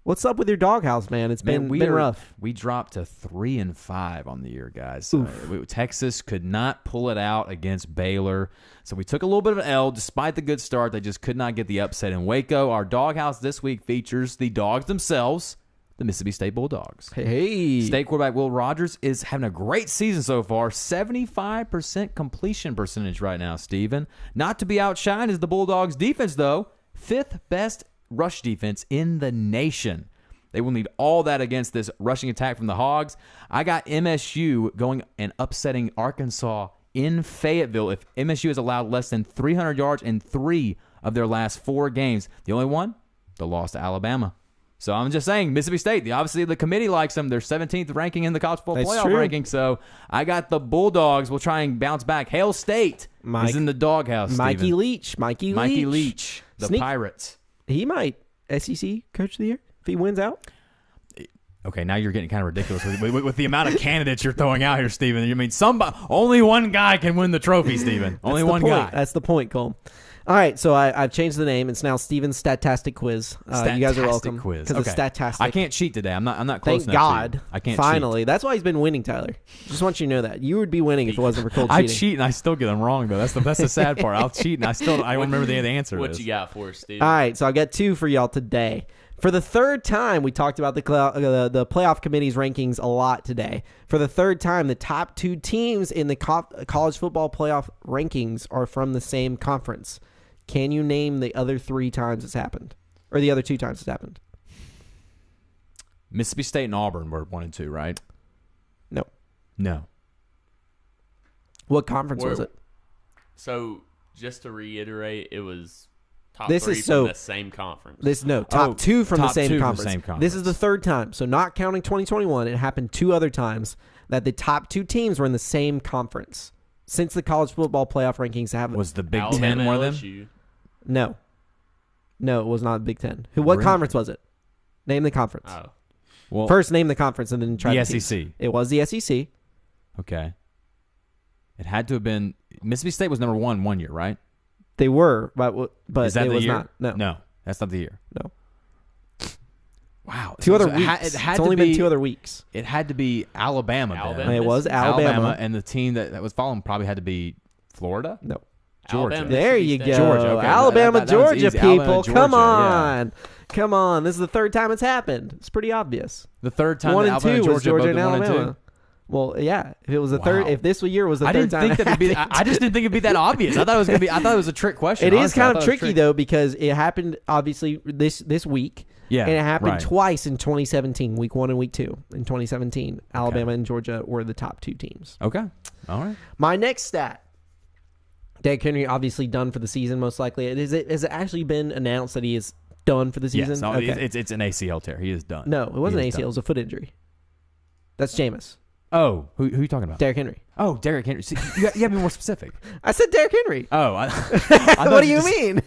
what's up with your doghouse, man? It's been rough. We dropped to 3-5 on the year, guys. Texas could not pull it out against Baylor, so we took a little bit of an L. Despite the good start, they just could not get the upset in Waco. Our doghouse this week features the dogs themselves, the Mississippi State Bulldogs. Hey. State quarterback Will Rogers is having a great season so far. 75% completion percentage right now, Steven. Not to be outshined is the Bulldogs' defense, though. 5th best rush defense in the nation. They will need all that against this rushing attack from the Hogs. I got MSU going and upsetting Arkansas in Fayetteville if MSU has allowed less than 300 yards in 3 of their last 4 games. The only one, the loss to Alabama. So I'm just saying, Mississippi State, obviously the committee likes them. They're 17th ranking in the college football playoff ranking. So I got the Bulldogs. We'll try and bounce back. Hail State is in the doghouse, Mikey Leach. Mikey Leach, the Pirates. He might SEC Coach of the Year if he wins out. Okay, now you're getting kind of ridiculous with the amount of candidates you're throwing out here, Steven. I mean, only one guy can win the trophy, Steven. Only one guy. That's the point, Cole. All right, so I've changed the name. It's now Steven's Statastic Quiz. You guys are welcome. Quiz. Because it's Statastic. I can't cheat today. I'm not close Thank enough God. to you. I can't Finally. cheat. That's why he's been winning, Tyler. Just want you to know that. You would be winning if it wasn't for Cole cheating. I cheat and I still get them wrong, though. That's the sad part. I'll cheat and I don't remember the answer. What you got for us, Steve? All right, so I've got 2 for y'all today. For the third time, we talked about the playoff committee's rankings a lot today. For the third time, the top 2 teams in the college football playoff rankings are from the same conference. Can you name the other 3 times it's happened? Or the other 2 times it's happened? Mississippi State and Auburn were 1 and 2, right? No. What conference was it? So, just to reiterate, it was top 3 from the same conference. Top 2 from the top same 2 conference. From the same conference. This is the third time. So not counting 2021, it happened 2 other times that the top 2 teams were in the same conference. Since the college football playoff rankings have was the Big Ten one of them? No, it was not Big Ten. What conference was it? Name the conference. Oh, well, first name the conference and then try the SEC. SEC. It was the SEC. Okay. It had to have been Mississippi State was number 1 year, right? They were, but is that it the was year? not. No, that's not the year. No. Wow. 2 other weeks. It's only been 2 other weeks. It had to be Alabama. It was Alabama. And the team that was following probably had to be Florida? No. Georgia. Alabama, there you go. Georgia. Okay. Alabama, Georgia, people. Alabama, Georgia. Come on. Yeah. Come on. This is the third time it's happened. It's pretty obvious. The third time 1 and Alabama, 2 was Georgia and 1 Alabama. And 2? Well, yeah. If it was the third, if this year was the third time, I just didn't think it'd be that obvious. I thought it was gonna be. I thought it was a trick question. It is kind of tricky though because it happened obviously this week. Yeah, and it happened twice in 2017, week 1 and week 2. In 2017, Alabama and Georgia were the top 2 teams. Okay, all right. My next stat: Derrick Henry obviously done for the season, most likely. Has it actually been announced that he is done for the season? Yes, no, it's an ACL tear. He is done. No, it wasn't an ACL. It was a foot injury. That's Jameis. Oh, who are you talking about? Derrick Henry. Oh, Derrick Henry. See, you got to be more specific. I said Derrick Henry. Oh, what do you mean?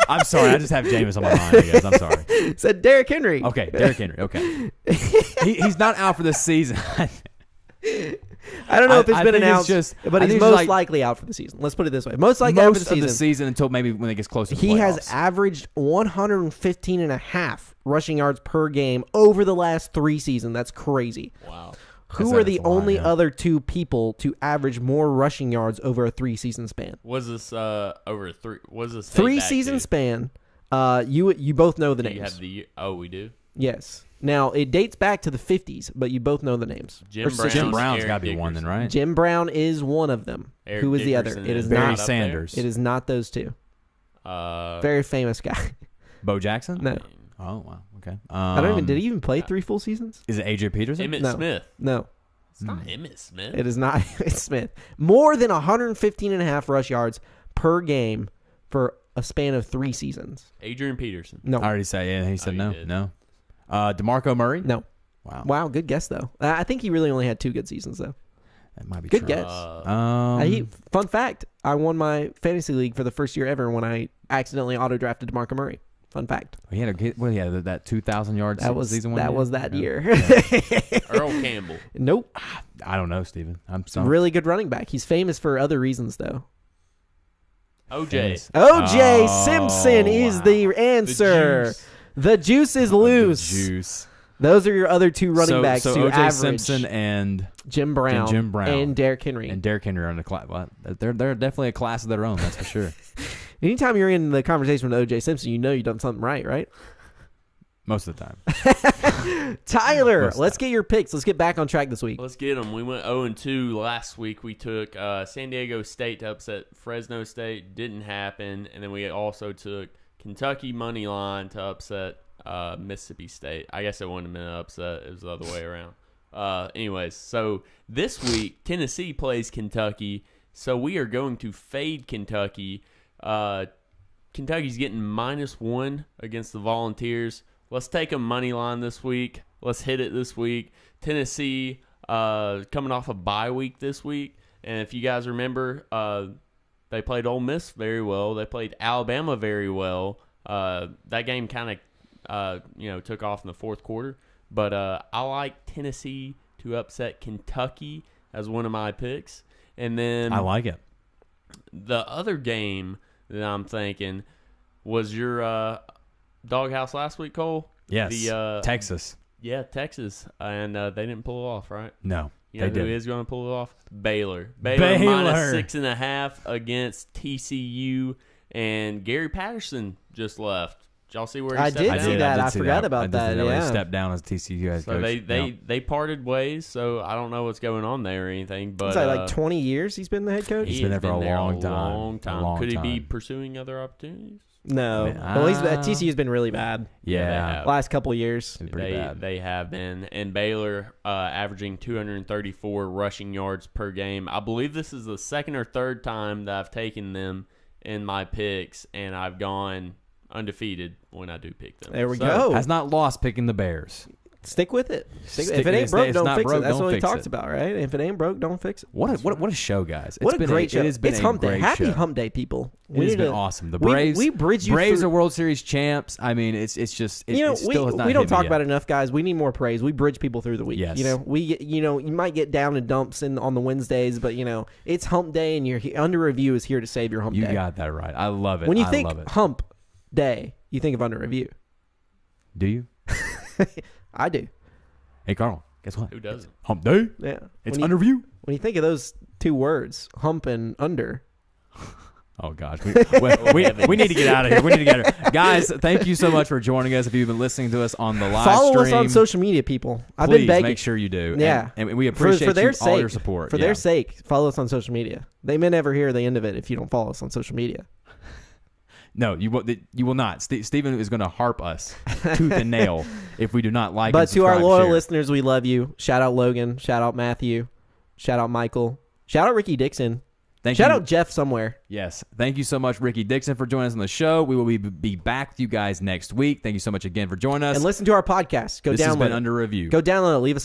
I'm sorry. I just have Jameis on my mind, I guess. I'm sorry. Said Derrick Henry. Okay, Derrick Henry. Okay. He's not out for this season. I don't know if it's I been think it's announced, but but I he's think most it's like likely out for the season. Let's put it this way. Most likely out for most of the season until maybe when it gets closer to the He has playoffs. averaged 115.5 rushing yards per game over the last 3 seasons. That's crazy. Wow. Who are the only other 2 people to average more rushing yards over a 3-season span? Was this over 3? Was this 3-season span? You both know the You names. have the we do. Yes. Now it dates back to the 50s, but you both know the names. Jim Brown's got to be one then, right? Jim Brown is one of them. Eric Who is the other? Dickerson It is is Barry not Sanders. It is not those 2. Very famous guy. Bo Jackson? No. Oh, wow. Okay. I don't even. Did he even play 3 full seasons? Is it A.J. Peterson? Emmitt No. Smith. No. It's not Emmitt Smith. It is not Emmitt Smith. More than 115.5 rush yards per game for a span of 3 seasons. Adrian Peterson. No. I already said, yeah, he said you no. did. No. DeMarco Murray? No. Wow. Wow, good guess though. I think he really only had 2 good seasons though. That might be Good true. guess. Fun fact: I won my fantasy league for the first year ever when I accidentally auto drafted DeMarco Murray. Fun fact. He had that 2,000 yards season one. That year? was that year. Earl Campbell. Nope. I don't know, Steven. I'm sorry. Really good running back. He's famous for other reasons though. OJ. O.J. Oh, Simpson is the answer. The juice is loose. Juice. Those are your other 2 running backs so to O.J. average. Simpson and Jim Brown, and Derrick Henry. And Derrick Henry are in the class. Well, they're definitely a class of their own. That's for sure. Anytime you're in the conversation with O.J. Simpson, you know you've done something right? Most of the time. Tyler, let's get your picks. Let's get back on track this week. Let's get them. We went 0-2 last week. We took San Diego State to upset Fresno State. Didn't happen. And then we also took Kentucky money line to upset Mississippi State. I guess it wouldn't have been an upset. It was the other way around. Anyways, so this week, Tennessee plays Kentucky. So we are going to fade Kentucky. Kentucky's getting -1 against the Volunteers. Let's take a money line this week. Let's hit it this week. Tennessee coming off a bye week this week. And if you guys remember, they played Ole Miss very well. They played Alabama very well. That game kind of took off in the 4th quarter. But I like Tennessee to upset Kentucky as one of my picks. And then I like it. The other game that I'm thinking was your doghouse last week, Cole. Yes. The Texas. Yeah, Texas, and they didn't pull it off, right? No, you know they who didn't. is going to pull it off? Baylor. Baylor. -6.5 against TCU, and Gary Patterson just left. Did y'all see where he I stepped did down? see that. I forgot about that. He Yeah. stepped down as TCU head So coach. they parted ways. So I don't know what's going on there or anything. But Is that like 20 years he's been the head coach? He's been there for a long time. Long time. A long Could he be time. pursuing other opportunities? No. I mean, Well, TCU's been really bad. Yeah. Last couple of years. Pretty bad. They have been. And Baylor averaging 234 rushing yards per game. I believe this is the 2nd or 3rd time that I've taken them in my picks, and I've gone undefeated when I do pick them. There we So, go. Has not lost picking the Bears. Stick with it. Stick- if it ain't it's broke, don't not fix broke, it. That's don't what he fix talks it. about, right? If it ain't broke, don't fix it. What a show, guys! What It's a been great show. It has been It's a hump day. great Happy show. hump day, people. It has been awesome. The we- Braves, we bridge you Braves through- are World Series champs. I mean, it's just it, it still has not we don't hit me talk yet. about it enough, guys. We need more praise. We bridge people through the week. Yes. You might get down in dumps on the Wednesdays, but it's hump day, and your under review is here to save your hump You day. got that right. I love it. When you I think love it. hump day, you think of under review. Do you? I do. Hey, Carl. Guess what? Who doesn't? Hump day. Yeah. It's When you- under review. When you think of those 2 words, hump and under. Oh gosh, we need to get out of here. We need to get out of here, guys. Thank you so much for joining us. If you've been listening to us on the live Follow stream, us on social media, people. I've please been begging. make sure you do. Yeah, and we appreciate for their all sake, your support. For Yeah. their sake, follow us on social media. They may never hear the end of it if you don't follow us on social media. No, you will not. Stephen is going to harp us tooth and nail if we do not like. But and to our subscribe, loyal share. listeners, we love you. Shout out Logan. Shout out Matthew. Shout out Michael. Shout out Ricky Dixon. Shout out Jeff somewhere. Yes. Thank you so much, Ricky Dixon, for joining us on the show. We will be back with you guys next week. Thank you so much again for joining us. And listen to our podcast. Go this download has been it. Under Review. Go download it. Leave us